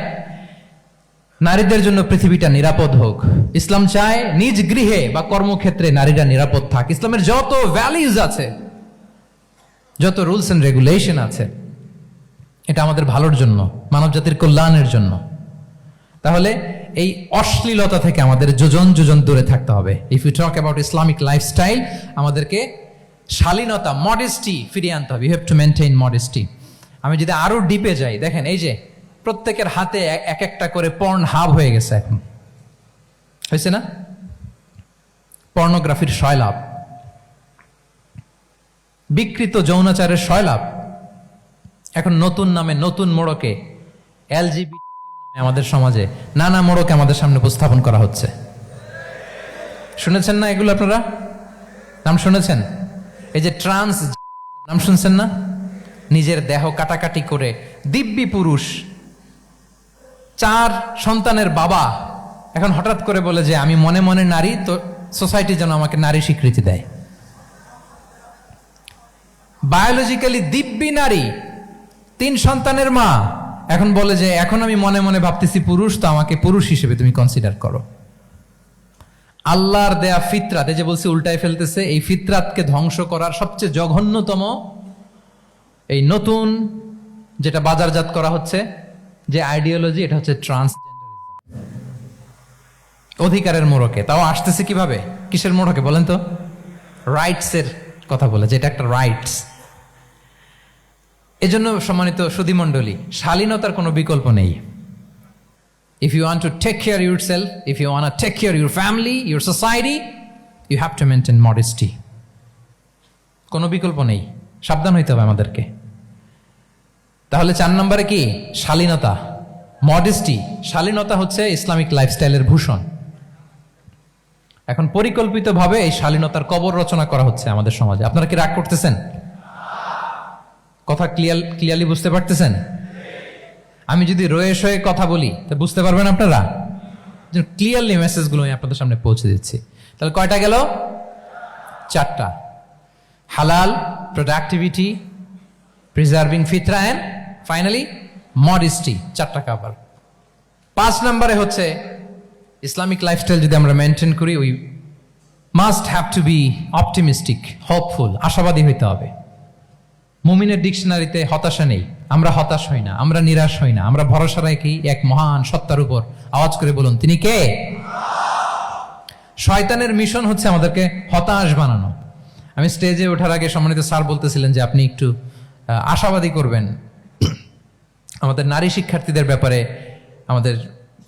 নারীদের জন্য পৃথিবীটা নিরাপদ হোক। ইসলাম চায় নিজ গৃহে বা কর্মক্ষেত্রে নারীরা নিরাপদ থাক। ইসলামের যত ভ্যালিউজ আছে, যত রুলস এন্ড রেগুলেশন আছে, এটা আমাদের ভালোর জন্য, মানব জাতির কল্যাণের জন্য। তাহলে এই অশ্লীলতা থেকে আমাদের যোজন যোজন দূরে থাকতে হবে। If you talk about Islamic lifestyle, আমাদেরকে শালীনতা, মডেস্টি ফিরিয়ে আনতে হবে। You have to maintain modesty. আমি যদি আরো ডিপে যাই, দেখেন এই যে প্রত্যেকের হাতে এক একটা করে পর্ন হাব হয়ে গেছে এখন, হয়েছে না? পর্নোগ্রাফির সয়লাভ, বিকৃত যৌনাচারের সয়লাভ। এখন নতুন নামে, নতুন মোড়কে, এলজিবিটি আমাদের সমাজে নানা মোড়কে আমাদের সামনে উপস্থাপন করা হচ্ছে। শুনেছেন না এগুলো? আপনারা নাম শুনেছেন? এই যে ট্রান্স, নাম শুনছেন না? নিজের দেহ কাটাকাটি করে দিব্যি পুরুষ, 4 সন্তানের বাবা, এখন হঠাৎ করে বলে যে আমি মনে মনে নারী, তো সোসাইটি যেন আমাকে নারী স্বীকৃতি দেয়। বায়োলজিক্যালি দিব্যি নারী, 3 সন্তানের মা, এখন বলে যে এখন আমি মনে মনে ভাবতেছি পুরুষ, তো আমাকে পুরুষ হিসেবে তুমি কনসিডার করো। আল্লাহর দেয়া ফিতরাত, এই যে বলছি উল্টায় ফেলতেছে, এই ফিতরাতকে ধ্বংস করার সবচেয়ে জঘন্যতম এই নতুন যেটা বাজারজাত করা হচ্ছে যে আইডিওলজি, এটা হচ্ছে ট্রান্সজেন্ডারিজম। অধিকারের মোড়কে, তাও আসতেছে কিভাবে, কিসের মোড়কে বলেন তো? রাইটস এর কথা বলে, যেটা একটা রাইটস। এজন্য সম্মানিত সুধীমণ্ডলী, শালীনতার কোনো বিকল্প নেই। If you want to take care of yourself, if you want to take care of your family, your society, you have to maintain modesty. কোনো বিকল্প নেই, সাবধান হইতে হবে আমাদেরকে। তাহলে 4 নম্বরে কি? শালীনতা, মডেস্টি। শালীনতা হচ্ছে ইসলামিক লাইফস্টাইলের ভূষণ। এখন পরিকল্পিতভাবে এই শালীনতার কবর রচনা করা হচ্ছে আমাদের সমাজে। আপনারা কি রাগ করতেছেন? কথা ক্লিয়ারলি বুঝতে পারতেছেন? আমি যদি রয়ে সয়ে কথা বলি তা বুঝতে পারবেন আপনারা? ক্লিয়ারলি মেসেজগুলো আমি আপনাদের সামনে পৌঁছে দিচ্ছি। তাহলে কয়টা গেল? 4টা। হালাল, প্রোডাক্টিভিটি, প্রিজার্ভিং ফিতরা, এন্ড ফাইনালি মডেস্টি। 4টা কাভার। 5 নম্বরে হচ্ছে ইসলামিক লাইফস্টাইল যদি আমরা মেনটেন করি, we must have to be optimistic, hopeful, আশাবাদী হইতে হবে। মুমিনের ডিকশনারিতে হতাশা নেই। আমরা হতাশ হই না, আমরা নিরাশ হই না, আমরা ভরসা রাখি এক মহান সত্তার উপর। আওয়াজ করে বলুন, তিনি কে? শয়তানের মিশন হচ্ছে আমাদেরকে হতাশ বানানো। আমি স্টেজে ওঠার আগে সম্মানিত স্যার বলতেছিলেন যে আপনি একটু আশাবাদী করবেন আমাদের নারী শিক্ষার্থীদের ব্যাপারে, আমাদের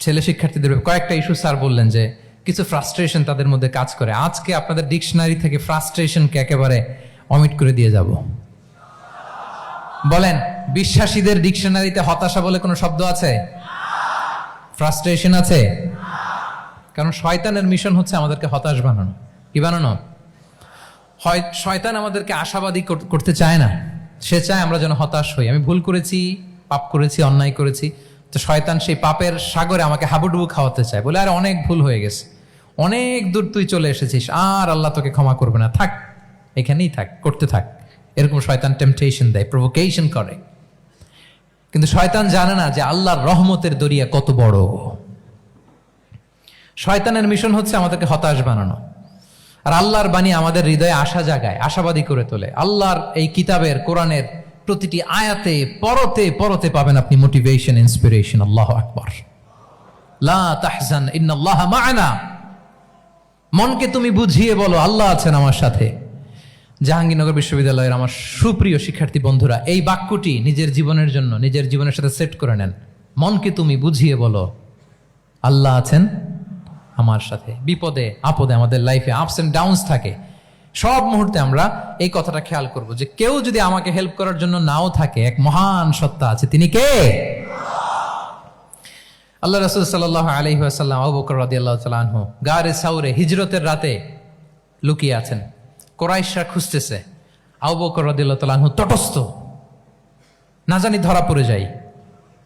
ছেলে শিক্ষার্থীদের ব্যাপারে। কয়েকটা ইস্যু স্যার বললেন যে কিছু ফ্রাস্ট্রেশন তাদের মধ্যে কাজ করে। আজকে আপনাদের ডিকশনারি থেকে ফ্রাস্ট্রেশনকে একেবারে অমিট করে দিয়ে যাব। বলেন, বিশ্বাসীদের ডিকশনারিতে হতাশা বলে কোনো শব্দ আছে? ফ্রাস্ট্রেশন আছে? কারণ শয়তানের মিশন হচ্ছে আমাদেরকে হতাশ বানানো। কি বানানো? শয়তান আমাদেরকে আশাবাদী করতে চায় না, সে চায় আমরা যেন হতাশ হই। আমি ভুল করেছি, পাপ করেছি, অন্যায় করেছি, তো শয়তান সেই পাপের সাগরে আমাকে হাবুডুবু খাওয়াতে চায়, বলে আর অনেক ভুল হয়ে গেছে, অনেক দূর তুই চলে এসেছিস, আর আল্লাহ তোকে ক্ষমা করবে না, থাক এখানেই থাক, করতে থাক। এরকম শয়তান টেম্পটেশন দেয়, প্রভোকেশন করে। কিন্তু শয়তান জানে না যে আল্লাহর রহমতের দরিয়া কত বড়। শয়তানের মিশন হচ্ছে আমাদেরকে হতাশ বানানো, আর আল্লাহর বাণী আমাদের হৃদয়ে আশা জাগায়, আশাবাদী করে তোলে। আল্লাহর এই কিতাবের, কোরআনের প্রতিটি আয়াতে পরতে পরতে পাবেন আপনি মোটিভেশন, ইন্সপিরেশন। আল্লাহু আকবার। লা তাহজান ইন্নাল্লাহা মা'ানা। মনকে তুমি বুঝিয়ে বলো আল্লাহ আছেন আমার সাথে। জাহাঙ্গীরনগর বিশ্ববিদ্যালয়ের আমার সুপ্রিয় শিক্ষার্থী বন্ধুরা, এই বাক্যটি নিজের জীবনের জন্য, নিজের জীবনের সাথে সেট করে নেন। মনকে তুমি বুঝিয়ে বলো আল্লাহ আছেন আমার সাথে। বিপদে আপদে, আমাদের লাইফে আপস এন্ড ডাউনস থাকে, সব মুহূর্তে আমরা এই কথাটা খেয়াল করব যে কেউ যদি আমাকে হেল্প করার জন্য নাও থাকে, এক মহান সত্তা আছে। তিনি কে? আল্লাহ রাসূল সাল্লাল্লাহু আলাইহি ওয়াসাল্লাম, আবু বকর রাদিয়াল্লাহু তাআলা আনহু গারে সাউরে হিজরতের রাতে লুকিয়ে আছেন। কুরাইশরা খুঁজতেছে, আবু বকর রাদিয়াল্লাহু তাআলা আনহু তটস্থ, না জানি ধরা পড়ে যাই।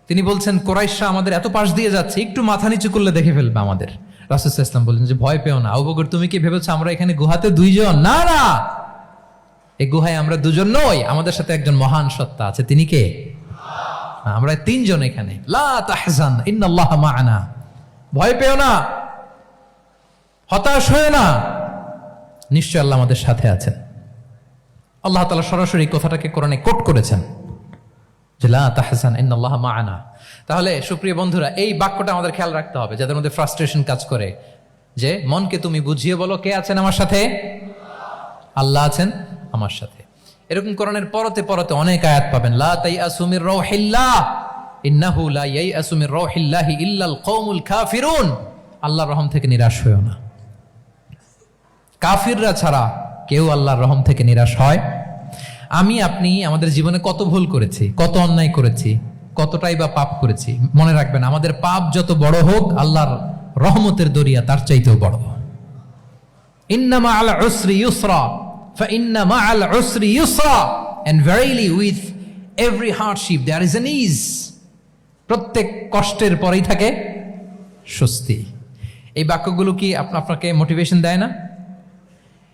তিনি বলছেন, কুরাইশরা আমাদের এত পাশ দিয়ে যাচ্ছে, একটু মাথা নিচু করলে দেখে ফেলবে আমাদের। রাসূল সাল্লাল্লাহু আলাইহি ওয়াসাল্লাম বললেন যে ভয় পেও না। আবু বকর, তুমি কি ভেবেছো আমরা এখানে গুহাতে 2 জন? না না, এই গুহায় আমরা 2 জন নই, আমাদের সাথে একজন মহান সত্তা আছে। তিনি কে? আমরা 3 জন এখানে। লা তাহজান ইন্নাল্লাহা মা'ানা। ভয় পেও না, হতাশ হয়ো না, নিশ্চয় আল্লাহ আমাদের সাথে আছেন। আল্লাহ তাআলা সরাসরি কথাটাকে কোরআনে কোট করেছেন যে লা তাহজান ইন্নাল্লাহা মা'ানা। তাহলে সুপ্রিয় বন্ধুরা, এই বাক্যটা আমাদের খেয়াল রাখতে হবে যাদের মধ্যে ফ্রাস্ট্রেশন কাজ করে, যে মনকে তুমি বুঝিয়ে বলো কে আছেন আমার সাথে? আল্লাহ আছেন আমার সাথে। এরকম কোরআনের পরতে পরতে অনেক আয়াত পাবেন। লা তাইয়াসু মির রাউহিল্লাহ ইন্নাহু লা ইয়াইয়াসু মির রাউহিল্লাহি ইল্লাল কওমুল কাফিরুন। আল্লাহর রহম থেকে নিরাশ হয়ো না। কাফিররা ছাড়া কেউ আল্লাহর রহম থেকে নিরাশ হয়। আমি আপনি আমাদের জীবনে কত ভুল করেছি, কত অন্যায় করেছি, কতটাই বা পাপ করেছি। মনে রাখবেন, আমাদের পাপ যত বড় হোক, আল্লাহর রহমতের দরিয়া তার চাইতেও বড়। ইন্না মা'আল উসরি ইউসরা ফাইন্না মা'আল উসরি ইউসরা, and verily with every hardship there is an ease. প্রত্যেক কষ্টের পরেই থাকে স্বস্তি। এই বাক্যগুলো কি আপনাকে মোটিভেশন দেয় না?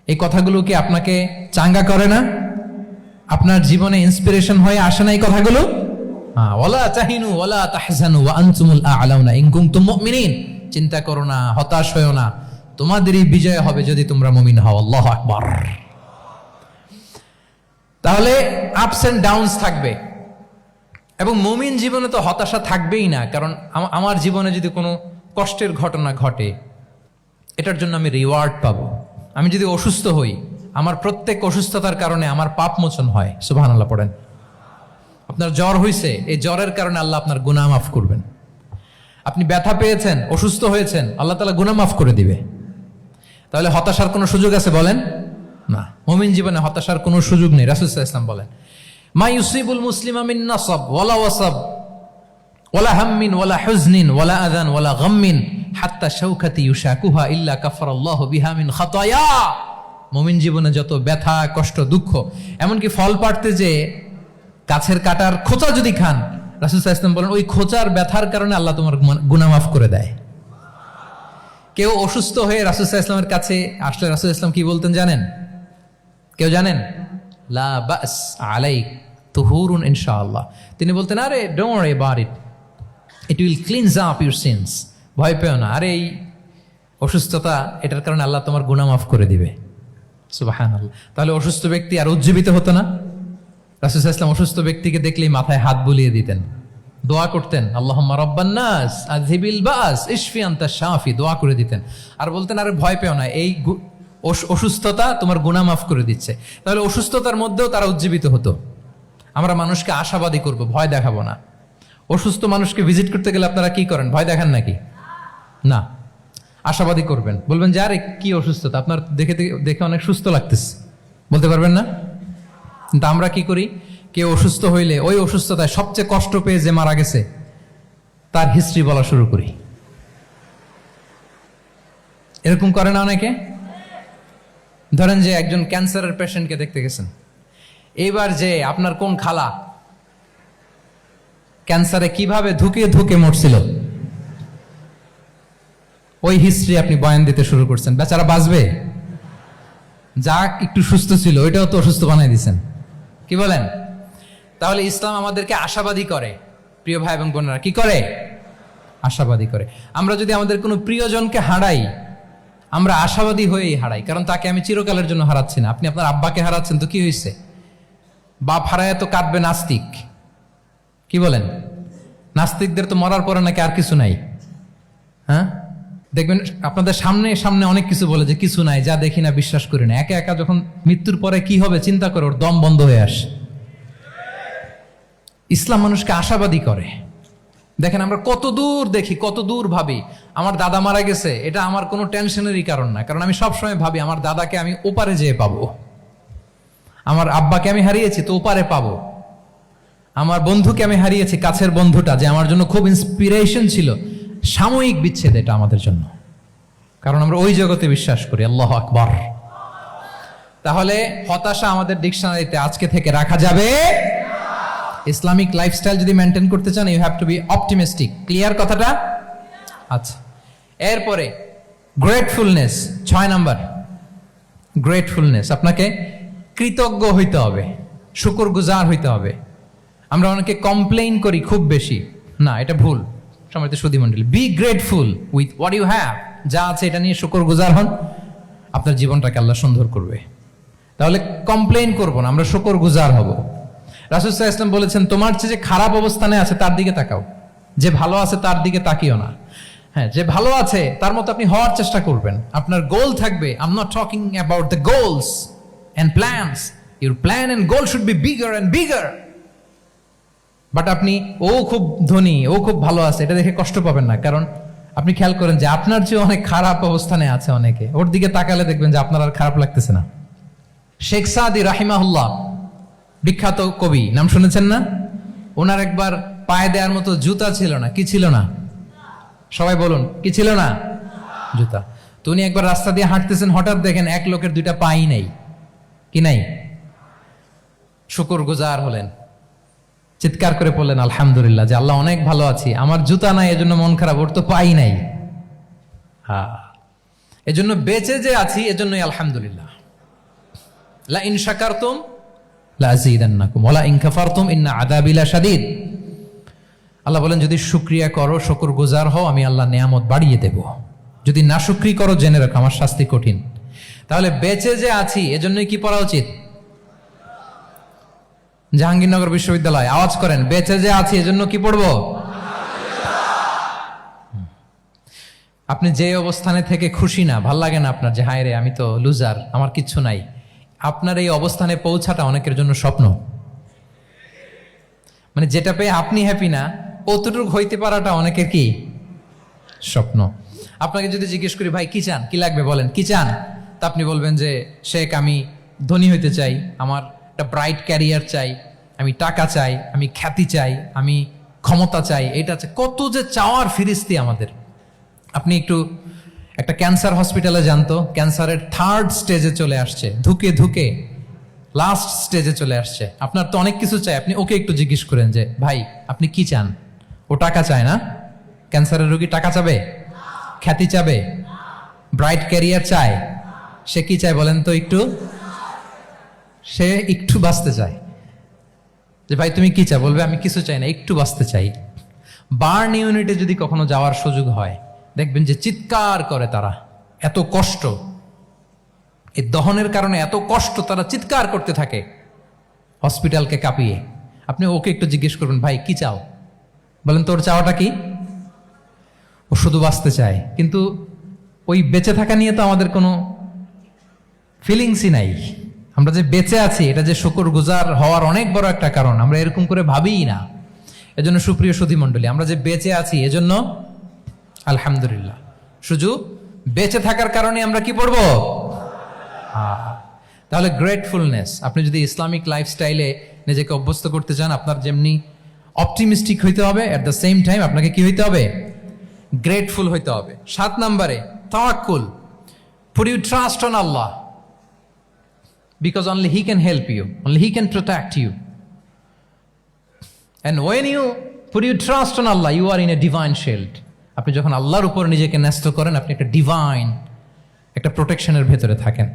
এই কথাগুলো কি আপনাকে চাঙ্গা করে না? আপনার জীবনে ইন্সপিরেশন হয়ে আসে না এই কথাগুলো? ওয়ালা তাহিনু ওয়ালা তাহজানু ওয়া আনতুমুল আ'লাউনা ইন কুনতুম মুমিনিন। চিন্তা করো না, হতাশ হয়ো না, তোমাদেরই বিজয় হবে যদি তোমরা মুমিন হও। আল্লাহু আকবার। তাহলে আপস এন্ড ডাউনস থাকবে, এবং মুমিন জীবনে তো হতাশা থাকবেই না। কারণ আমার জীবনে যদি কোনো কষ্টের ঘটনা ঘটে, এটার জন্য আমি রিওয়ার্ড পাবো। আমি যদি অসুস্থ হই, আমার প্রত্যেক অসুস্থতার কারণে আমার পাপ মোচন হয়। সুবহানাল্লাহ পড়েন। আপনার জ্বর হয়েছে, এই জ্বরের কারণে আল্লাহ আপনার গুনাহ মাফ করবেন। আপনি ব্যথা পেয়েছেন, অসুস্থ হয়েছেন, আল্লাহ তাআলা গুনাহ মাফ করে দিবে। তাহলে হতাশার কোনো সুযোগ আছে বলেন? না। মুমিন জীবনে হতাশার কোনো সুযোগ নেই। রাসূল সাল্লাল্লাহু আলাইহি ওয়াসাল্লাম বলেন, মা ইউসিবুল মুসলিমা মিন নাসাব ওয়ালা ওয়াসাব ওয়ালা হাম্মিন ওয়ালা হুজনিন ওয়ালা আযান ওয়ালা গাম্মিন হাত্তা শাওকাতি ইউশাকুহা ইল্লা কাফারাল্লাহু বিহা মিন খাতায়া। মুমিন জীবনে যত ব্যথা, কষ্ট, দুঃখ, এমনকি ফল পাড়তে যে গাছের কাটার খোঁচা যদি খান, রাসূল সাল্লাল্লাহু আলাইহি ওয়াসাল্লাম বলেন ওই খোঁচার ব্যথার কারণে আল্লাহ তোমার গুনাহ মাফ করে দেয়। কেউ অসুস্থ হয়ে রাসূল সাল্লাল্লাহু আলাইহি ওয়াসাল্লামের কাছে আসলে রাসূল সাল্লাল্লাহু আলাইহি ওয়াসাল্লাম কি বলতেন জানেন? কেউ জানেন? লা বাস আলাইক তুহুরুন ইনশাআল্লাহ। তিনি বলতেন, আরে don't worry about it, it will cleanse up your scenes. ভয় পেও না, আরে এই অসুস্থতা, এটার কারণে আল্লাহ তোমার গুনাহ মাফ করে দিবে। সুবহানাল্লাহ। তাহলে অসুস্থ ব্যক্তি আর উজ্জীবিত হতো না? রাসূল সাল্লাল্লাহু আলাইহি ওয়াসাল্লাম অসুস্থ ব্যক্তিকে দেখলেই মাথায় হাত বুলিয়ে দিতেন, দোয়া করতেন, আল্লাহুম্মা রাব্বান নাস আযহিবিল বাস ইশফি আনতা শাফি, দোয়া করে দিতেন। আর বলতেন, আরে ভয় পেও না, এই অসুস্থতা তোমার গুনাহ মাফ করে দিচ্ছে। তাহলে অসুস্থতার মধ্যেও তারা উজ্জীবিত হতো। আমরা মানুষকে আশাবাদী করব, ভয় দেখাবো না। অসুস্থ মানুষকে ভিজিট করতে গেলে আপনারা কি করেন? ভয় দেখান নাকি? না, আশাবাদী করবেন। বলবেন যে আরে কি অসুস্থতা, আপনার দেখে অনেক সুস্থ লাগতেছে, বলতে পারবেন না? কিন্তু আমরা কি করি? কেউ অসুস্থ হইলে ওই অসুস্থতায় সবচেয়ে কষ্ট পেয়ে যে মারা গেছে তার হিস্ট্রি বলা শুরু করি। এরকম করে না অনেকে? ধরেন যে একজন ক্যান্সারের পেশেন্টকে দেখতে গেছেন, এইবার যে আপনার কোন খালা ক্যান্সারে কিভাবে ধুকে ধুকে মরছিল, ওই হিস্ট্রি আপনি বয়ান দিতে শুরু করছেন। বেচারা বাঁচবে? যা একটু সুস্থ ছিল ওইটাও তো অসুস্থ বানাই দিচ্ছেন। কি বলেন? তাহলে ইসলাম আমাদেরকে আশাবাদী করে। প্রিয় ভাই এবং বোনেরা, কি করে? আশাবাদী করে। আমরা যদি আমাদের কোনো প্রিয়জনকে হারাই, আমরা আশাবাদী হয়েই হারাই, কারণ তাকে আমি চিরকালের জন্য হারাচ্ছি না। আপনি আপনার আব্বাকে হারাচ্ছেন, তো কি হয়েছে? বাপ হারায় তো কাঁদবে নাস্তিক। কি বলেন? নাস্তিকদের তো মরার পরে নাকি আর কিছু নাই। হ্যাঁ, দেখবেন আপনাদের সামনে সামনে অনেক কিছু বলে যে কিছু নাই, যা দেখি না, বিশ্বাস করি না। একা একা যখন মৃত্যুর পরে কি হবে চিন্তা করে ওর দম বন্ধ হয়ে আসে। ইসলাম মানুষকে আশাবাদী করে। দেখেন আমরা কত দূর দেখি, কত দূর ভাবি। আমার দাদা মারা গেছে, এটা আমার কোনো টেনশনেরই কারণ না, কারণ আমি সবসময় ভাবি আমার দাদাকে আমি ওপারে যেয়ে পাবো। আমার আব্বাকে আমি হারিয়েছি, তো ওপারে পাবো। আমার বন্ধুকে আমি হারিয়েছি, কাছের বন্ধুটা যে আমার জন্য খুব ইন্সপিরেশন ছিল, সাময়িক বিচ্ছেদ এটা আমাদের জন্য, কারণ আমরা ওই জগতে বিশ্বাস করি। আল্লাহু আকবার। তাহলে হতাশা আমাদের ডিকশনারিতে আজকে থেকে রাখা যাবে। ইসলামিক লাইফস্টাইল যদি মেনটেন করতে চান, you have to be optimistic. Clear কথাটা? আচ্ছা, এরপরে গ্রেটফুলনেস, 6 নাম্বার। গ্রেটফুলনেস, আপনাকে কৃতজ্ঞ হইতে হবে, শুকরগুজার হইতে হবে। আমরা অনেকে কমপ্লেইন করি খুব বেশি, না এটা ভুল। সম্মানিত সুধী মণ্ডলী, be grateful with what you have. যা আছে এটা নিয়ে শুকরগুজার হন, আপনার জীবনটাকে আল্লাহ সুন্দর করবে। তাহলে কমপ্লেইন করব না, আমরা শুকরগুজার হব। রাসূল সাল্লাল্লাহু আলাইহি ওয়াসাল্লাম বলেছেন, তোমার চেয়ে যে খারাপ অবস্থানে আছে তার দিকে তাকাও, যে ভালো আছে তার দিকে তাকিও না। হ্যাঁ, যে ভালো আছে তার মতো আপনি হওয়ার চেষ্টা করবেন। আপনার গোল থাকবে। I am not talking about the goals and plans, your plan and goal should be bigger and bigger. But আপনি ও খুব ধনী, ও খুব ভালো আছে, এটা দেখে কষ্ট পাবেন না, কারণ আপনি খেয়াল করেন যে আপনার চেয়ে অনেক খারাপ অবস্থানে আছে অনেকে, ওর দিকে তাকালে দেখবেন যে আপনার আর খারাপ লাগতেছে না। শেখ সাদি রাহিমাহুল্লাহ, বিখ্যাত কবি, নাম শুনেছেন না? ওনার একবার পায়ে দেওয়ার মতো জুতা ছিল না। কি ছিল না? সবাই বলুন, কি ছিল না? জুতা। তো উনি একবার রাস্তা দিয়ে হাঁটতেছেন, হঠাৎ দেখেন এক লোকের দুইটা পাই নাই। কি নাই? শুকরগুজার হলেন, চিৎকার করে বললেন আলহামদুলিল্লাহ, যে আল্লাহ অনেক ভালো আছি, আমার জুতা নাই এজন্য মন খারাপ, ওর তো পাই নাই। হ্যাঁ, এজন্য বেঁচে যে আছি এজন্যই আলহামদুলিল্লাহ। লা ইন শাকারতুম লা আযীদান্নাকুম ওয়া লা ইন কাফারতুম ইন্না আযাবি লাশাদীদ। আল্লাহ বলেন, যদি শুকরিয়া করো, শুকরগুজার হও, আমি আল্লাহ নিয়ামত বাড়িয়ে দেব। যদি নাশুকরি করো, জেনে রাখো আমার শাস্তি কঠিন। তাহলে বেঁচে যে আছি এজন্যই কি পড়া উচিত? জাহাঙ্গীরনগর বিশ্ববিদ্যালয়, আওয়াজ করেন, বেঁচে যে আছি এজন্য কি পড়বো? আপনি যে অবস্থানে থেকে খুশি না, ভাল লাগে না আপনার, যে হায় রে আমি তো লুজার, আমার কিচ্ছু নাই, আপনার এই অবস্থানে পৌঁছাটা অনেকের জন্য স্বপ্ন। মানে যেটা পেয়ে আপনি হ্যাপি না, অতটুকু হইতে পারাটা অনেকের কি স্বপ্ন। আপনাকে যদি জিজ্ঞেস করি, ভাই কি চান, কি লাগবে বলেন, কি চান? তা আপনি বলবেন যে শেখ আমি ধনী হইতে চাই, আমার একটা ব্রাইট ক্যারিয়ার চাই, আমি টাকা চাই, আমি খ্যাতি চাই, আমি ক্ষমতা চাই, এটা চাই। কত যে চাওয়ার ফিরিস্তি আমাদের। আপনি একটু একটা ক্যান্সার হসপিটালে জানতো, ক্যান্সারের 3rd স্টেজে চলে আসছে, ধুকে ধুকে লাস্ট স্টেজে চলে আসছে। আপনার তো অনেক কিছু চাই, আপনি ওকে একটু জিজ্ঞেস করেন যে ভাই আপনি কি চান? ও টাকা চায় না? ক্যান্সারের রোগী টাকা চাবে? খ্যাতি চাবে? ব্রাইট ক্যারিয়ার চায়? সে কি চায় বলেন তো একটু? সে একটু বাঁচতে চায়। যে ভাই তুমি কি চাও? বলবে আমি কিছু চাই না, একটু বাঁচতে চাই। বার্ন ইউনিটে যদি কখনো যাওয়ার সুযোগ হয়, দেখবেন যে চিৎকার করে তারা, এত কষ্ট, এই দহনের কারণে এত কষ্ট, তারা চিৎকার করতে থাকে হসপিটালকে কাঁপিয়ে। আপনি ওকে একটু জিজ্ঞেস করবেন, ভাই কি চাও? বলেন তোর চাওয়াটা কি? ও শুধু বাঁচতে চায়, কিন্তু ওই বেঁচে থাকা নিয়ে তো আমাদের কোনো ফিলিংসই নাই। আমরা যে বেঁচে আছি এটা যে শুকরগুজার হওয়ার অনেক বড় একটা কারণ, আমরা এরকম করে ভাবিই না। এজন্য সুপ্রিয় সুধী মণ্ডলী, আমরা যে বেঁচে আছি এজন্য আলহামদুলিল্লাহ। শুধু বেঁচে থাকার কারণে আমরা কি পড়বো? তাহলে গ্রেটফুলনেস, আপনি যদি ইসলামিক লাইফস্টাইলে নিজেকে অভ্যস্ত করতে চান, আপনার যেমনি অপটিমিস্টিক হইতে হবে, এট দ্য সেম টাইম আপনাকে কি হইতে হবে? গ্রেটফুল হইতে হবে। 7 নম্বরে তাওয়াক্কুল। Put your trust on Allah, because only He can help you, only He can protect you. And when you put your trust on Allah, you are in a divine shield. আপনি যখন আল্লাহর উপর নিজেকে ন্যস্ত করেন, আপনি একটা ডিভাইন, একটা প্রোটেকশনের ভেতরে থাকেন।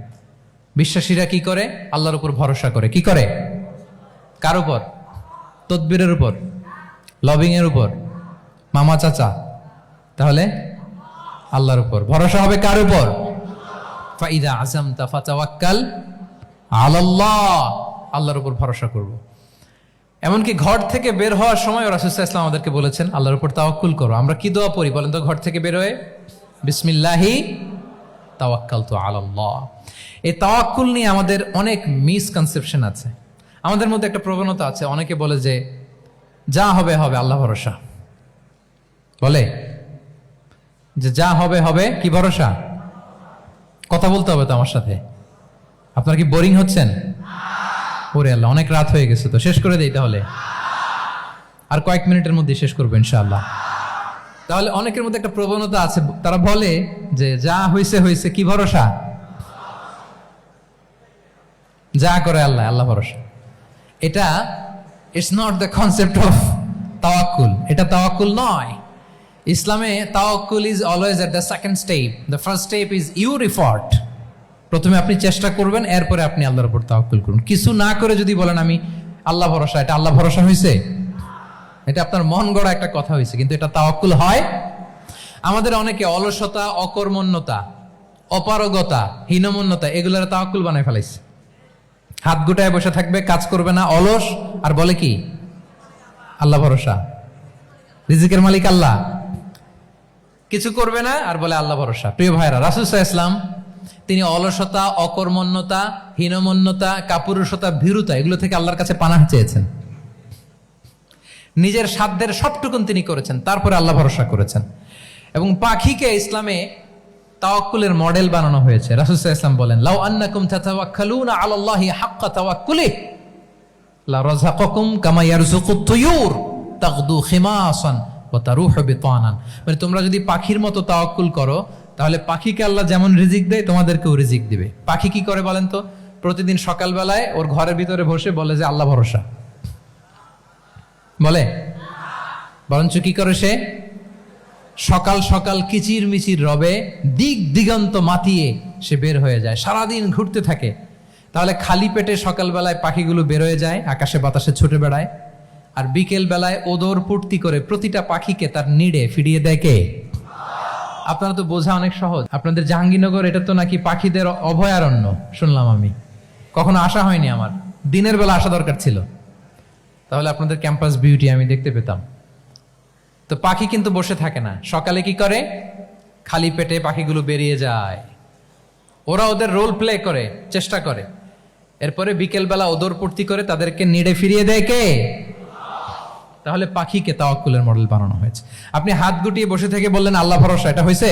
বিশ্বাসীরা কি করে? আল্লাহর উপর ভরসা করে। কি করে? কার উপর? তদবিরের উপর, লবিং এর উপর, মামা চাচা? তাহলে আল্লাহর উপর ভরসা হবে। কার উপর? ফাইদা আযামতা ফাতাওয়াক্কাল আলাল্লাহ, আল্লাহর উপর ভরসা করব। এমনকি ঘর থেকে বের হওয়ার সময় রাসূল সাল্লাল্লাহু আলাইহি ওয়াসাল্লাম আমাদেরকে বলেছেন আল্লাহর উপর তাওয়াক্কুল করো। আমরা কি দোয়া পড়ি বলেন তো ঘর থেকে বের হয়ে? বিসমিল্লাহি তাওয়াক্কালতু আলাল্লাহ। এই তাওয়াক্কুল নিয়ে আমাদের অনেক মিসকনসেপশন আছে। আমাদের মধ্যে একটা প্রবণতা আছে, অনেকে বলে যে যা হবে হবে, আল্লাহ ভরসা। বলে যে যা হবে হবে, কি ভরসা? কথা বলতে হবে তো আমার সাথে। আপনার কি বোরিং হচ্ছেন? ওরে আল্লাহ, অনেক রাত হয়ে গেছে, তো শেষ করে দেই তাহলে। আর কয়েক মিনিটের মধ্যে শেষ করবো ইনশাআল্লাহ। তাহলে অনেকের মধ্যে একটা প্রবণতা আছে, তারা বলে যে যা হয়েছে হয়েছে, কি ভরসা? যা করে আল্লাহ, আল্লাহ ভরসা। এটা it's not the concept of তাওয়াক্কুল। এটা তাওয়াক্কুল নয়। ইসলামে তাওয়াক্কুল is always at the second step. The first step is your effort. প্রথমে আপনি চেষ্টা করবেন, এরপরে আপনি আল্লাহর উপর তাওয়াক্কুল করুন। কিছু না করে যদি বলেন আমি আল্লাহ ভরসা, এটা আল্লাহ ভরসা হয়েছে? এটা আপনার মন গড়া একটা কথা হয়েছে, কিন্তু এটা তাওয়াক্কুল হয়? আমাদের অনেকে অলসতা, অকর্মণ্যতা, অপারগতা, হীনমন্যতা, এগুলোর তাওয়াক্কুল বানায় ফেলাইছে। হাত গুটায় বসে থাকবে, কাজ করবে না, অলস, আর বলে কি আল্লাহ ভরসা। রিজিকের মালিক আল্লাহ, কিছু করবে না আর বলে আল্লাহ ভরসা। প্রিয় ভাইরা, রাসূল সাল্লাল্লাহু আলাইহি ওয়াসাল্লাম তিনি অলসতা, অকর্মণ্যতা, হীনমন্যতা, কাপুরুষতা, ভীরুতা এগুলো থেকে আল্লাহর কাছে পানাহ চেয়েছেন। নিজের সাধ্যের সবটুকুন তিনি করেছেন, তারপরে আল্লাহ ভরসা করেছেন। এবং পাখিকে ইসলামে তাওয়াক্কুলের মডেল বানানো হয়েছে। রাসূল সাল্লাল্লাহু আলাইহি ওয়াসাল্লাম বলেন, লাউ আন্নাকুম তাতাওয়াক্কালুনা আলাল্লাহি হাক্কা তাওয়াক্কুলিহি লা রাযাকাকুম কামা ইয়ারযুকুত তুয়ুর তাগদু খিমাসান ওয়া তারুহু বিতানান। মানে তোমরা যদি পাখির মতো তাওয়াক্কুল করো, তাহলে পাখিকে আল্লাহ যেমন রিজিক দেয় তোমাদেরকেও রিজিক দিবে। পাখি কি করে বলেন তো? প্রতিদিন সকালবেলায় ওর ঘরের ভিতরে বসে বলে যে আল্লাহ ভরসা, বলে বরঞ্চ কি করে সে সকাল সকাল কিচির মিচির রবে দিক দিগন্ত মাতিয়ে সে বের হয়ে যায়, সারাদিন ঘুরতে থাকে। তাহলে খালি পেটে সকালবেলায় পাখিগুলো বের হয়ে যায়, আকাশে বাতাসে ছুটে বেড়ায়, আর বিকেল বেলায় ওদর পূর্তি করে প্রতিটা পাখিকে তার নিড়ে ফিরিয়ে দেয় কে? আপনারা তো বোঝা অনেক সহজ। আপনাদের জাহাঙ্গীরনগর এটা তো নাকি পাখিদের অভয়ারণ্য শুনলাম, আমি কখনো আসা হয়নি, আমার দিনের বেলা আসা দরকার ছিল, তাহলে আপনাদের ক্যাম্পাস বিউটি আমি দেখতে পেতাম। তো পাখি কিন্তু বসে থাকে না, সকালে কি করে? খালি পেটে পাখিগুলো বেরিয়ে যায়, ওরা ওদের রোল প্লে করে, চেষ্টা করে, এরপরে বিকেলবেলা ওদর পূর্তি করে তাদেরকে নিড়ে ফিরিয়ে দেয় কে? তাহলে পাখিকে তাওয়াক্কুলের মডেল বানানো হয়েছে। আপনি হাত গুটিয়ে বসে থেকে বললেন আল্লাহ ভরসা, এটা হয়েছে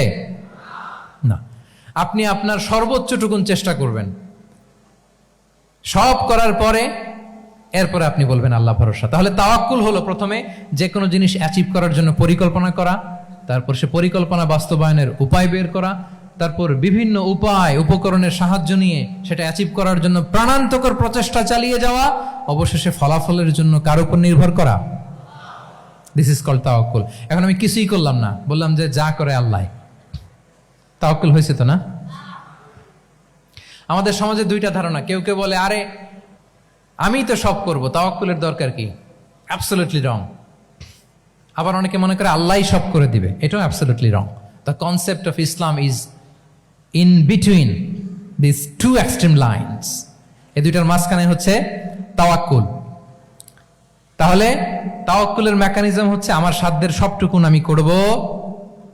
না। আপনি আপনার সর্বোচ্চটুকুন চেষ্টা করবেন, সব করার পরে এরপরে আপনি বলবেন আল্লাহ ভরসা। তাহলে তাওয়াক্কুল হলো প্রথমে যে কোনো জিনিস অ্যাচিভ করার জন্য পরিকল্পনা করা, তারপর সে পরিকল্পনা বাস্তবায়নের উপায় বের করা, তারপর বিভিন্ন উপায় উপকরণের সাহায্য নিয়ে সেটা অ্যাচিভ করার জন্য প্রাণান্তকর প্রচেষ্টা চালিয়ে যাওয়া, অবশেষে ফলাফলের জন্য কার উপর নির্ভর করা। দিস ইজ কল্ড তাওয়াক্কুল। এখন আমি কিছুই করলাম না, বললাম যে যা করে আল্লাহ, তাওয়াক্কুল হয়েছে তো না? আমাদের সমাজে দুইটা ধারণা। কেউ কেউ বলে আরে আমি তো সব করব, তাওয়াক্কুলের দরকার কি? Absolutely wrong. আবার অনেকে মনে করে আল্লাহই সব করে দিবে, এটাও absolutely wrong. The concept of Islam is in between this two extreme lines. এই দুইটার মাঝখানে হচ্ছে তাওয়াক্কুল। তাহলে তাওয়াক্কুলের মেকানিজম হচ্ছে আমার সাধ্যের সবটুকুন আমি করব,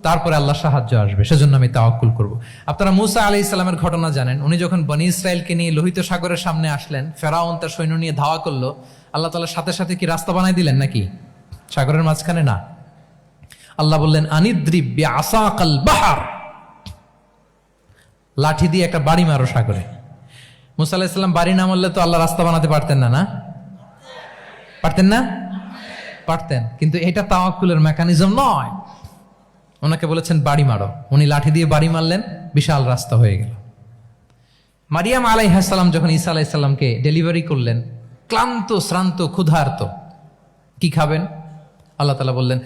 তারপরে আল্লাহ সাহায্য আসবে, সেজন্য আমি তাওয়াক্কুল করব। আপনারা মুসা আলাইহিস সালামের ঘটনা জানেন। উনি যখন বনি ইসরায়েলকে নিয়ে লোহিত সাগরের সামনে আসলেন, ফেরাউন তার সৈন্য নিয়ে ধাওয়া করলো, আল্লাহ তাআলা সাথে সাথে কি রাস্তা বানাই দিলেন নাকি? সাগরের মাঝখানে না। আল্লাহ বললেন আনিদ্রিব বিআসাকাল বাহর, লাঠি দিয়ে একটা বাড়ি মারো সাগরে। মুসা আলাইহিস সালাম বাড়ি না মারলে তো আল্লাহ রাস্তা বানাতে পারতেন না, না পারতেন না? পারতেন, কিন্তু এটা তাওয়াক্কুলের মেকানিজম নয়। ওনাকে বলেছেন বাড়ি মারো, উনি লাঠি দিয়ে বাড়ি মারলেন, বিশাল রাস্তা হয়ে গেল। মারিয়াম আলাইহিস সালাম যখন ঈসা আলাইহিস সালামকে ডেলিভারি করলেন, ক্লান্ত শ্রান্ত ক্ষুধার্ত, কি খাবেন? আল্লাহ তাআলা বললেন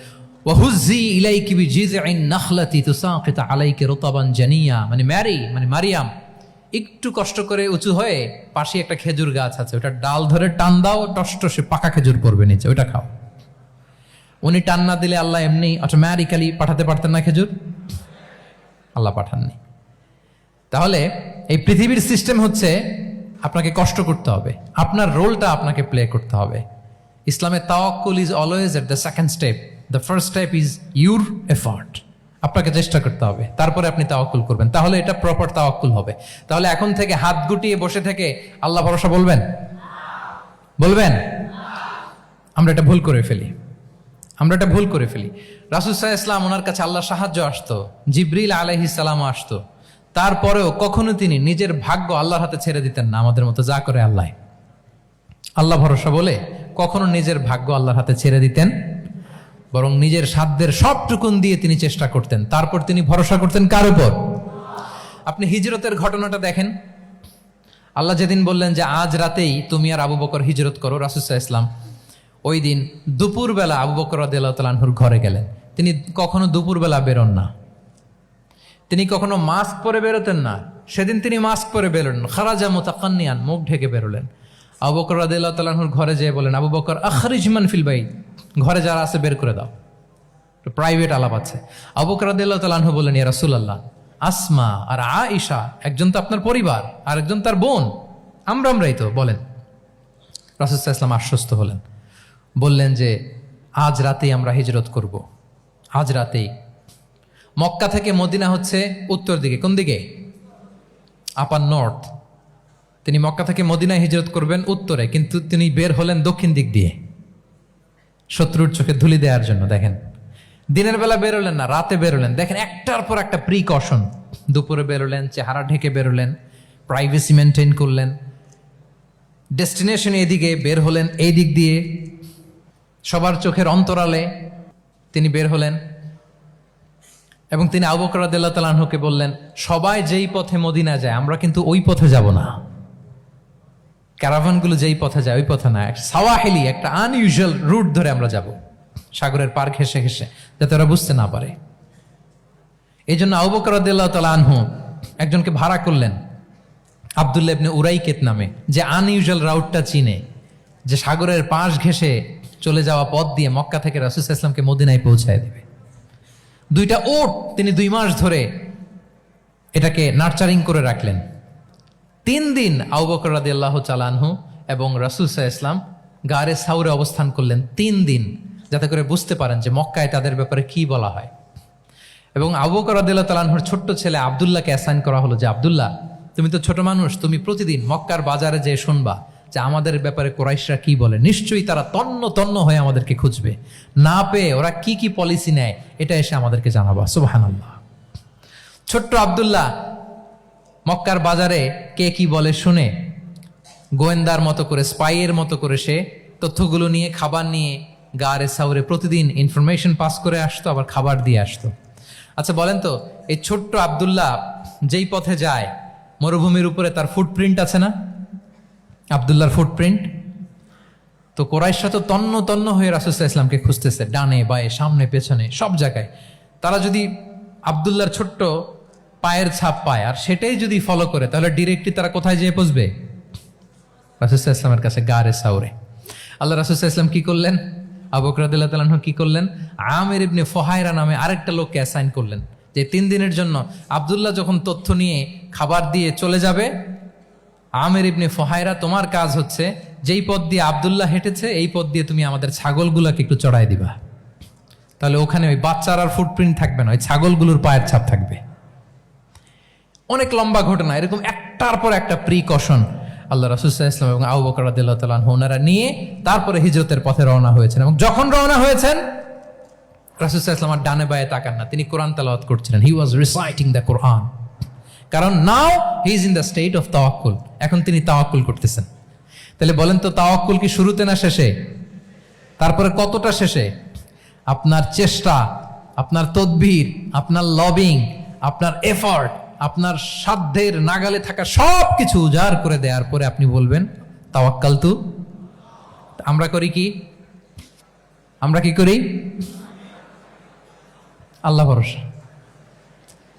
ওয়াহুজ্জি ইলাইকি বিজিযইন নাখলাতি তুসাকিত আলাইকি রুতাবান জানিয়া। মানে মারিয়াম একটু কষ্ট করে উঁচু হয়ে পাশে একটা খেজুর গাছ আছে, ওটা ডাল ধরে টান দাও, টসটসে পাকা খেজুর পড়বে নিচে, ওটা খাও। উনি টান না দিলে আল্লাহ এমনি অটোমেটিক্যালি পাঠাতে পারতেন না খেজুর? আল্লাহ পাঠাননি। তাহলে এই পৃথিবীর সিস্টেম হচ্ছে আপনাকে কষ্ট করতে হবে, আপনার রোলটা আপনাকে প্লে করতে হবে। ইসলামে তাওয়াক্কুল is always at the second step, the first step is your effort. আপনাকে চেষ্টা করতে হবে, তারপরে আপনি তাওয়াক্কুল করবেন, তাহলে এটা প্রপার তাওয়াক্কুল হবে। তাহলে এখন থেকে হাত গুটিয়ে বসে থেকে আল্লাহ ভরসা বলবেন? আমরা এটা ভুল করে ফেলি। রাসূল সাল্লাল্লাহু আলাইহি ওয়াসাল্লাম, ওনার কাছে আল্লাহর সাহায্য আসতো, জিবরিল আলাইহিস সালাম আসতো, তারপরেও কখনো তিনি নিজের ভাগ্য আল্লাহর হাতে ছেড়ে দিতেন না। আমাদের মতো যা করে আল্লাহ ভরসা বলে কখনো নিজের ভাগ্য আল্লাহর হাতে ছেড়ে দিতেন, বরং নিজের সাধ্যের সবটুকুন দিয়ে তিনি চেষ্টা করতেন, তারপর তিনি ভরসা করতেন কার উপর? আপনি হিজরতের ঘটনাটা দেখেন। আল্লাহ যেদিন বললেন যে আজ রাতেই তুমি আর আবু বকর হিজরত করো, রাসূল সাল্লাল্লাহু আলাইহি ওয়াসাল্লাম ওই দিন দুপুরবেলা আবু বকর রাদিয়াল্লাহু তাআলা আনহুর ঘরে গেলেন। তিনি কখনো দুপুরবেলা বেরোন না, তিনি কখনো মাস্ক পরে বেরোতেন না। সেদিন তিনি মাস্ক পরে বেরোলেন, খারাজা মুতাকান্নিয়ান, মুখ ঢেকে বেরোলেন। আবু বকর রাদিয়াল্লাহু তাআলা আনহুর ঘরে যেয়ে বলেন, আবু বকর আখরিজ মান ফিল বাইত, ঘরে যারা আছে বের করে দাও, প্রাইভেট আলাপ আছে। আবু বকর রাদিয়াল্লাহু তাআলা আনহু বললেন, ইয়া রাসূলুল্লাহ, আসমা আর আয়েশা একজন তো আপনার পরিবার আর একজন তার বোন, আমরাই তো, বলেন। রাসূল সাল্লাল্লাহু আলাইহি ওয়াসাল্লাম আশ্বস্ত হলেন, বললেন যে আজ রাতেই আমরা হিজরত করব, আজ রাতেই। মক্কা থেকে মদিনা হচ্ছে উত্তর দিকে, কোন দিকে? আপার নর্থ। তিনি মক্কা থেকে মদিনায় হিজরত করবেন উত্তরে, কিন্তু তিনি বের হলেন দক্ষিণ দিক দিয়ে শত্রুর চোখে ধুলি দেওয়ার জন্য। দেখেন, দিনের বেলা বেরোলেন না, রাতে বেরোলেন। দেখেন, একটার পর একটা প্রিকশন। দুপুরে বেরোলেন, চেহারা ঢেকে বেরোলেন, প্রাইভেসি মেনটেন করলেন। ডেস্টিনেশন এদিকে, বের হলেন এই দিক দিয়ে, সবার চোখের অন্তরালে তিনি বের হলেন। এবং তিনি আবু বকর রাদিয়াল্লাহু তাআলা আনহুকে বললেন, সবাই যেই পথে মদিনা যায় আমরা কিন্তু ওই পথে যাব না, ক্যারাভানগুলো যেই পথে যায় ওই পথে না, সাওয়াহিলি একটা আনইউজুয়াল রুট ধরে আমরা যাব, সাগরের পার ঘেঁষে ঘেঁষে, যাতে ওরা বুঝতে না পারে। এই জন্য আবু বকর রাদিয়াল্লাহু তাআলা আনহু একজনকে ভাড়া করলেন, আব্দুল্লাহ ইবনে উরাইকেত নামে, যে আনইউজুয়াল রাউটটা চিনে, যে সাগরের পাশ ঘেঁষে চলে যাওয়া পথ দিয়ে মক্কা থেকে রাসূল সাল্লাল্লাহু আলাইহি ওয়াসাল্লামকে মদিনায় পৌঁছায় দেবে। 2টা উট তিনি 2 মাস ধরে এটাকে নার্চারিং করে রাখলেন। 3 দিন আবু বকর রাদিয়াল্লাহু তাআলা আনহু এবং রাসূল সাল্লাল্লাহু আলাইহি ওয়াসাল্লাম গারে সাউরে অবস্থান করলেন 3 দিন, যাতে করে বুঝতে পারেন যে মক্কায় তাদের ব্যাপারে কি বলা হয়। এবং আবু বকর রাদিয়াল্লাহু তাআলা আনহুর ছোট্ট ছেলে আব্দুল্লাহকে অ্যাসাইন করা হলো যে, আব্দুল্লাহ, তুমি তো ছোট মানুষ, তুমি প্রতিদিন মক্কার বাজারে যেয়ে শুনবা যে আমাদের ব্যাপারে কুরাইশরা কি বলে। নিশ্চয়ই তারা তন্ন তন্ন হয়ে আমাদেরকে খুঁজবে, না পেয়ে ওরা কি কি পলিসি নেয় এটা এসে আমাদেরকে জানাবা। সুবহানাল্লাহ। ছোট্ট আব্দুল্লাহ মক্কার বাজারে কে কি বলে শুনে গোয়েন্দার মতো করে, স্পাইয়ের মতো করে সে তথ্যগুলো নিয়ে, খাবার নিয়ে গারে সাউরে প্রতিদিন ইনফরমেশন পাস করে আসতো, আবার খাবার দিয়ে আসতো। আচ্ছা বলেন তো, এই ছোট্ট আব্দুল্লাহ যেই পথে যায়, মরুভূমির উপরে তার ফুটপ্রিন্ট আছে না, আব্দুল্লাহর ফুটপ্রিন্ট। তো কোরাইশরা তো তন্ন তন্ন হয়ে রাসূল সাল্লাল্লাহু আলাইহি ওয়াসাল্লামকে খুঁজতেছে, ডানে বায়ে সামনে পেছনে সব জায়গায়। তারা যদি আব্দুল্লাহর ছোট্ট পায়ের ছাপ পায় আর সেটাই যদি ফলো করে, তাহলে ডিরেক্টলি তারা কোথায় যেয়ে পৌঁছবে? রাসূল সাল্লাল্লাহু আলাইহি ওয়াসাল্লামের কাছে, গারে সাউরে। আল্লাহ রাসূল সাল্লাল্লাহু আলাইহি ওয়াসাল্লাম কি করলেন? আবু বকর রাদিয়াল্লাহু তাআলা আনহু কি করলেন? আমির ইবনে ফুহায়রা নামে আরেকটা লোককে অ্যাসাইন করলেন, যে 3 দিনের জন্য আব্দুল্লাহ যখন তথ্য নিয়ে খাবার দিয়ে চলে যাবে, আমির ইবনে ফুহায়রা, তোমার কাজ হচ্ছে যেই পথ দিয়ে আব্দুল্লাহ হেঁটেছে এই পথ দিয়ে তুমি আমাদের ছাগলগুলোকে একটু চড়াই দিবা। তাহলে ওখানে ওই বাচ্চার আর ফুটপ্রিন্ট থাকবে না, ওই ছাগলগুলোর পায়ের ছাপ থাকবে। অনেক লম্বা ঘটনা, এরকম একটার পর একটা প্রিকশন আল্লাহ রাসূল সাল্লাল্লাহু আলাইহি ওয়াসাল্লাম এবং আবু বকর রাদিয়াল্লাহু তাআলা আনহু ওনারা নিয়ে তারপরে হিজরতের পথে রওনা হয়েছেন। এবং যখন রওনা হয়েছেন, রাসূল সাল্লাল্লাহু আলাইহি ওয়াসাল্লাম ডানে বায়ে তাকান না, তিনি কোরআন তেলাওয়াত করছিলেন। হি ওয়াজ রিসাইটিং দ্য কোরআন, কারণ now he is in the state of তাওয়াক্কুল। এখন তিনি তাওয়াক্কুল করতেছেন। তাহলে বলেন তো, তাওয়াক্কুল কি শুরুতে না শেষে? তারপরে কতটা শেষে? আপনার চেষ্টা, আপনার তদবির, আপনার লবিং, আপনার এফর্ট, আপনার সাধ্যের নাগালে থাকা সব কিছু উজাড় করে দেওয়ার পরে আপনি বলবেন তাওয়াক্কালতু। আমরা করি কি? আমরা কি করি? আল্লাহ ভরসা।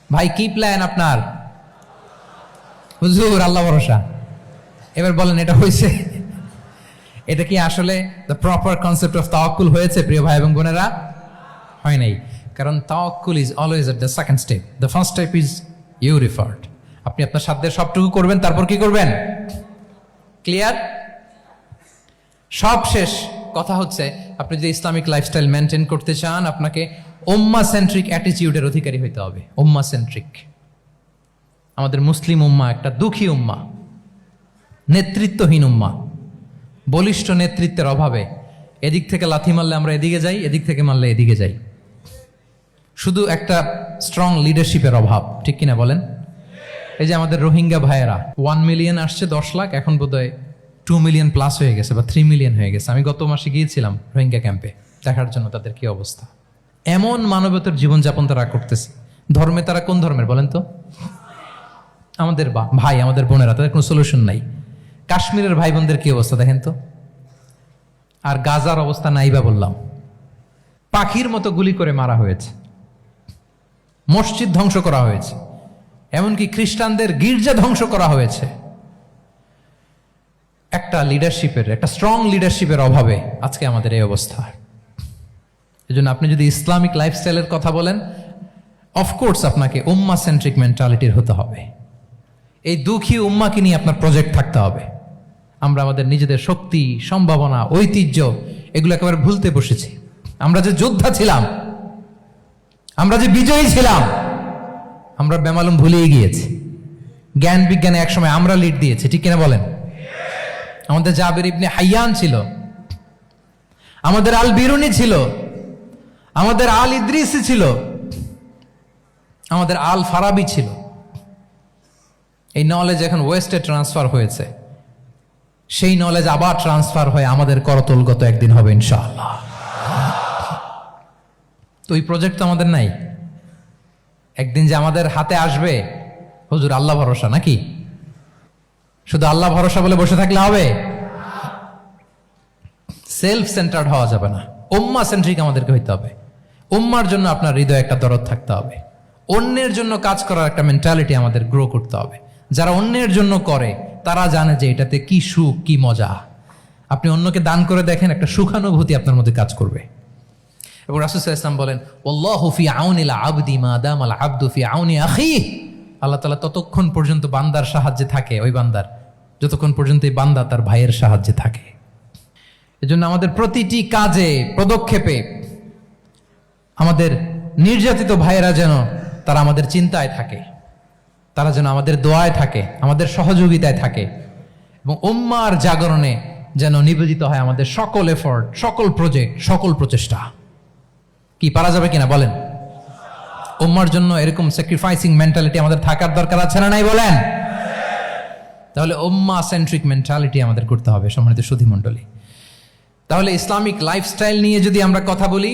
ভাই কি প্ল্যান আপনার? হুজুর আল্লাহ ভরসা। এবার বলেন, এটা হয়েছে? এটা কি আসলে দ্য প্রপার কনসেপ্ট অফ তাওয়াক্কুল হয়েছে প্রিয় ভাই এবং বোনেরা? হয় নাই। কারণ তাওয়াক্কুল is always at the second step. The first step is your effort. আপনি আপনার সাধ্যের সবটুকু করবেন, তারপর কি করবেন? ক্লিয়ার? সব শেষ। কথা হচ্ছে, আপনি যদি ইসলামিক লাইফস্টাইল মেনটেন করতে চান, আপনাকে উম্মাহ সেন্ট্রিক অ্যাটিটিউডের অধিকারী হইতে হবে। উম্মাহ সেন্ট্রিক। আমাদের মুসলিম উম্মাহ একটা দুঃখী উম্মাহ, নেতৃত্বহীন উম্মাহ, বলিষ্ঠ নেতৃত্বের অভাবে এদিক থেকে লাথি মারলে আমরা এদিকে যাই, এদিক থেকে মারলে এদিকে যাই। শুধু একটা স্ট্রং লিডারশিপের অভাব, ঠিক কিনা বলেন? এই যে আমাদের রোহিঙ্গা ভাইয়েরা 1 মিলিয়ন আসছে, 10 লাখ, এখন বোধহয় 2 মিলিয়ন প্লাস হয়ে গেছে বা 3 মিলিয়ন হয়ে গেছে। আমি গত মাসে গিয়েছিলাম রোহিঙ্গা ক্যাম্পে দেখার জন্য তাদের কি অবস্থা। এমন মানবতার জীবনযাপন তারা করতেছে। ধর্মে তারা কোন ধর্মের বলেন তো? আমাদের ভাই, আমাদের বোনেরা, তাদের কোনো সলিউশন নাই। কাশ্মীরের ভাই বোনদের কি অবস্থা দেখেন তো। আর গাজার অবস্থা নাই বা বললাম। পাখির মতো গুলি করে মারা হয়েছে, মসজিদ ধ্বংস করা হয়েছে, এমনকি খ্রিস্টানদের গির্জা ধ্বংস করা হয়েছে। একটা লিডারশিপের, একটা স্ট্রং লিডারশিপের অভাবে আজকে আমাদের এই অবস্থা। এজন্য আপনি যদি ইসলামিক লাইফস্টাইলের কথা বলেন, অফকোর্স আপনাকে উম্মাহ সেন্ট্রিক মেন্টালিটির হতে হবে। এই দুঃখী উম্মাকে নিয়ে আপনার প্রজেক্ট থাকতে হবে। আমরা আমাদের নিজেদের শক্তি, সম্ভাবনা, ঐতিহ্য এগুলো একেবারে ভুলতে বসেছি। আমরা যে যোদ্ধা ছিলাম, আমরা যে বিজয়ী ছিলাম, আমরা বেমালুম ভুলেই গিয়েছি। জ্ঞান বিজ্ঞানে একসময় আমরা লিড দিয়েছি, ঠিক কিনা বলেন? আমাদের জাবির ইবনে হাইয়ান ছিল, আমাদের আল বিরুনি ছিল, আমাদের আল ইদ্রিসি ছিল, আমাদের আল ফারাবি ছিল। এই নলেজ এখন ওয়েস্টে ট্রান্সফার হয়েছে, সেই নলেজ আবার ট্রান্সফার হয়ে আমাদের করতলগত একদিন হবে ইনশাআল্লাহ। তো এই প্রজেক্ট তো আমাদের নাই, একদিন যে আমাদের হাতে আসবে, হুজুর আল্লাহ ভরসা নাকি? শুধু আল্লাহ ভরসা বলে বসে থাকলে হবে? সেলফ সেন্টার্ড হওয়া যাবে না, উম্মাহ সেন্ট্রিক আমাদেরকে হইতে হবে। উম্মার জন্য আপনার হৃদয়ে একটা দরদ থাকতে হবে, অন্যের জন্য কাজ করার একটা মেন্টালিটি আমাদের গ্রো করতে হবে। যারা অন্যের জন্য করে তারা জানে যে এটাতে কি সুখ, কি মজা। আপনি অন্যকে দান করে দেখেন, একটা সুখানুভূতি আপনার মধ্যে কাজ করবে। এবং রাসূল সাল্লাল্লাহু আলাইহি ওয়াসাল্লাম বলেন, আল্লাহু ফি আউনিল আবদি মা দামাল আবদু ফি আউনি আখিহি। আল্লাহ তাআলা ততক্ষণ পর্যন্ত বান্দার সাহায্যে থাকে, ওই বান্দার, যতক্ষণ পর্যন্ত এই বান্দা তার ভাইয়ের সাহায্যে থাকে। এজন্য আমাদের প্রতিটি কাজে, পদক্ষেপে আমাদের নির্যাতিত ভাইয়েরা যেন তারা আমাদের চিন্তায় থাকে, তারা যেন আমাদের দোয়ায় থাকে, আমাদের সহযোগিতায় থাকে, এবং উম্মার জাগরণে যেন নিবেদিত হয় আমাদের সকল এফোর্ট, সকল প্রজেক্ট, সকল প্রচেষ্টা। কি পারা যাবে কিনা বলেন? উম্মার জন্য এরকম স্যাক্রিফাইসিং মেন্টালিটি আমাদের থাকার দরকার আছে না নাই বলেন? তাহলে উম্মাহ সেন্ট্রিক মেন্টালিটি আমাদের করতে হবে সম্মানিত সুধী মণ্ডলী। তাহলে ইসলামিক লাইফস্টাইল নিয়ে যদি আমরা কথা বলি,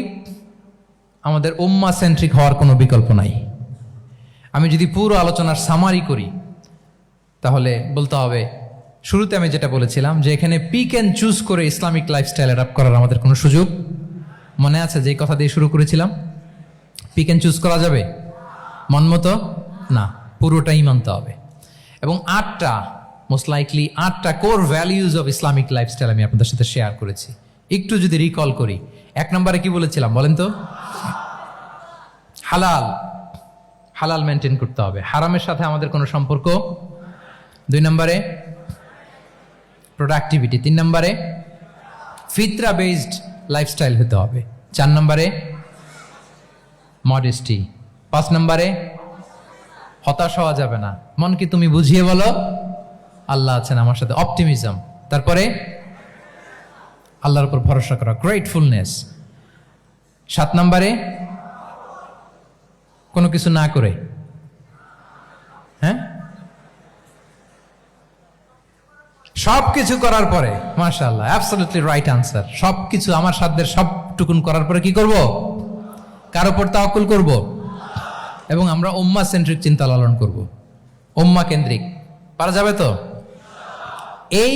আমাদের উম্মাহ সেন্ট্রিক হওয়ার কোনো বিকল্প নাই। আমি যদি পুরো আলোচনার সামারি করি, তাহলে বলতে হবে, শুরুতে আমি যেটা বলেছিলাম যে এখানে পিক অ্যান্ড চুজ করে ইসলামিক লাইফস্টাইল অ্যাডাপ্ট করার আমাদের কোনো সুযোগ, মনে আছে যে কথা দিয়ে শুরু করেছিলাম? পিক অ্যান্ড চুজ করা যাবে মন মতো না, পুরোটাই মানতে হবে। এবং 8টা, মোস্ট লাইকলি 8টা core values of Islamic lifestyle আমি আপনাদের সাথে শেয়ার করেছি। একটু যদি রিকল করি, 1 নম্বরে কি বলেছিলাম বলেন তো? হালাল, হালাল মেনটেন করতে হবে, হারামের সাথে আমাদের কোনো সম্পর্ক। 2 নম্বরে প্রোডাক্টিভিটি। 3 নম্বরে ফিতরা বেসড লাইফস্টাইল হতে হবে। 4 নম্বরে মডেস্টি। 5 নম্বরে হতাশ হওয়া যাবে না, মনকে তুমি বুঝিয়ে বলো আল্লাহ আছেন আমার সাথে, অপটিমিজম। তারপরে আল্লাহর উপর ভরসা করা, গ্রেটফুলনেস। 7 নম্বরে কোনো কিছু না করে, হ্যাঁ, সব কিছু করার পরে, মাশাআল্লাহ, অ্যাবসলিউটলি রাইট আনসার। সব কিছু আমার সাধ্যের সবটুকুন করার পরে কি করব? কার উপর তাওয়াক্কুল করব, এবং আমরা উম্মাহ সেন্ট্রিক চিন্তা লালন করব, উম্মাহ কেন্দ্রিক। পারা যাবে তো? এই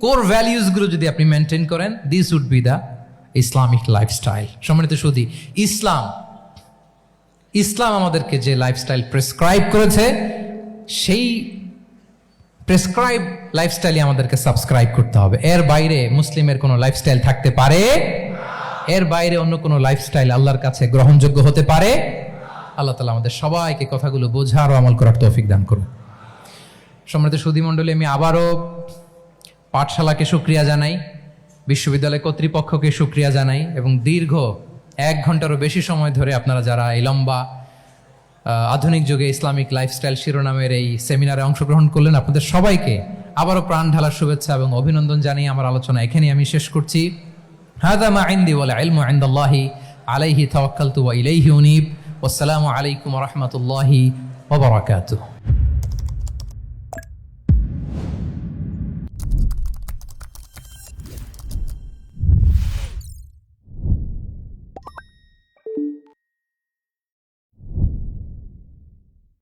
কোর ভ্যালিউজগুলো যদি আপনি মেনটেন করেন, this would be the Islamic lifestyle. সম্মানিত সুধী, ইসলাম আমাদেরকে যে লাইফস্টাইল প্রেসক্রাইব করেছে, সেই প্রেসক্রাইব লাইফস্টাইলই আমাদেরকে সাবস্ক্রাইব করতে হবে। এর বাইরে মুসলিমের কোনো লাইফস্টাইল থাকতে পারে? এর বাইরে অন্য কোনো লাইফস্টাইল আল্লাহর কাছে গ্রহণযোগ্য হতে পারে? আল্লাহ তাআলা আমাদের সবাইকে কথাগুলো বোঝার ও আমল করার তৌফিক দান করুন। সম্মানিত সুধী মণ্ডলী, আমি আবারও পাঠশালাকে শুকরিয়া জানাই, বিশ্ববিদ্যালয় কর্তৃপক্ষকে শুকরিয়া জানাই, এবং দীর্ঘ 1 ঘন্টারও বেশি সময় ধরে আপনারা যারা এই লম্বা আধুনিক যুগে ইসলামিক লাইফস্টাইল শিরোনামের এই সেমিনারে অংশগ্রহণ করলেন, আপনাদের সবাইকে আবারও প্রাণ ঢালার শুভেচ্ছা এবং অভিনন্দন জানিয়ে আমার আলোচনা এখানেই আমি শেষ করছি। হাযা মা ইনদি ওয়াল ইলমু ইনদাল্লাহি আলাইহি তাওয়াক্কালতু ওয়া ইলাইহি উনীব। ওয়াসসালামু আলাইকুম ওয়া রাহমাতুল্লাহি ওয়া বারাকাতুহু।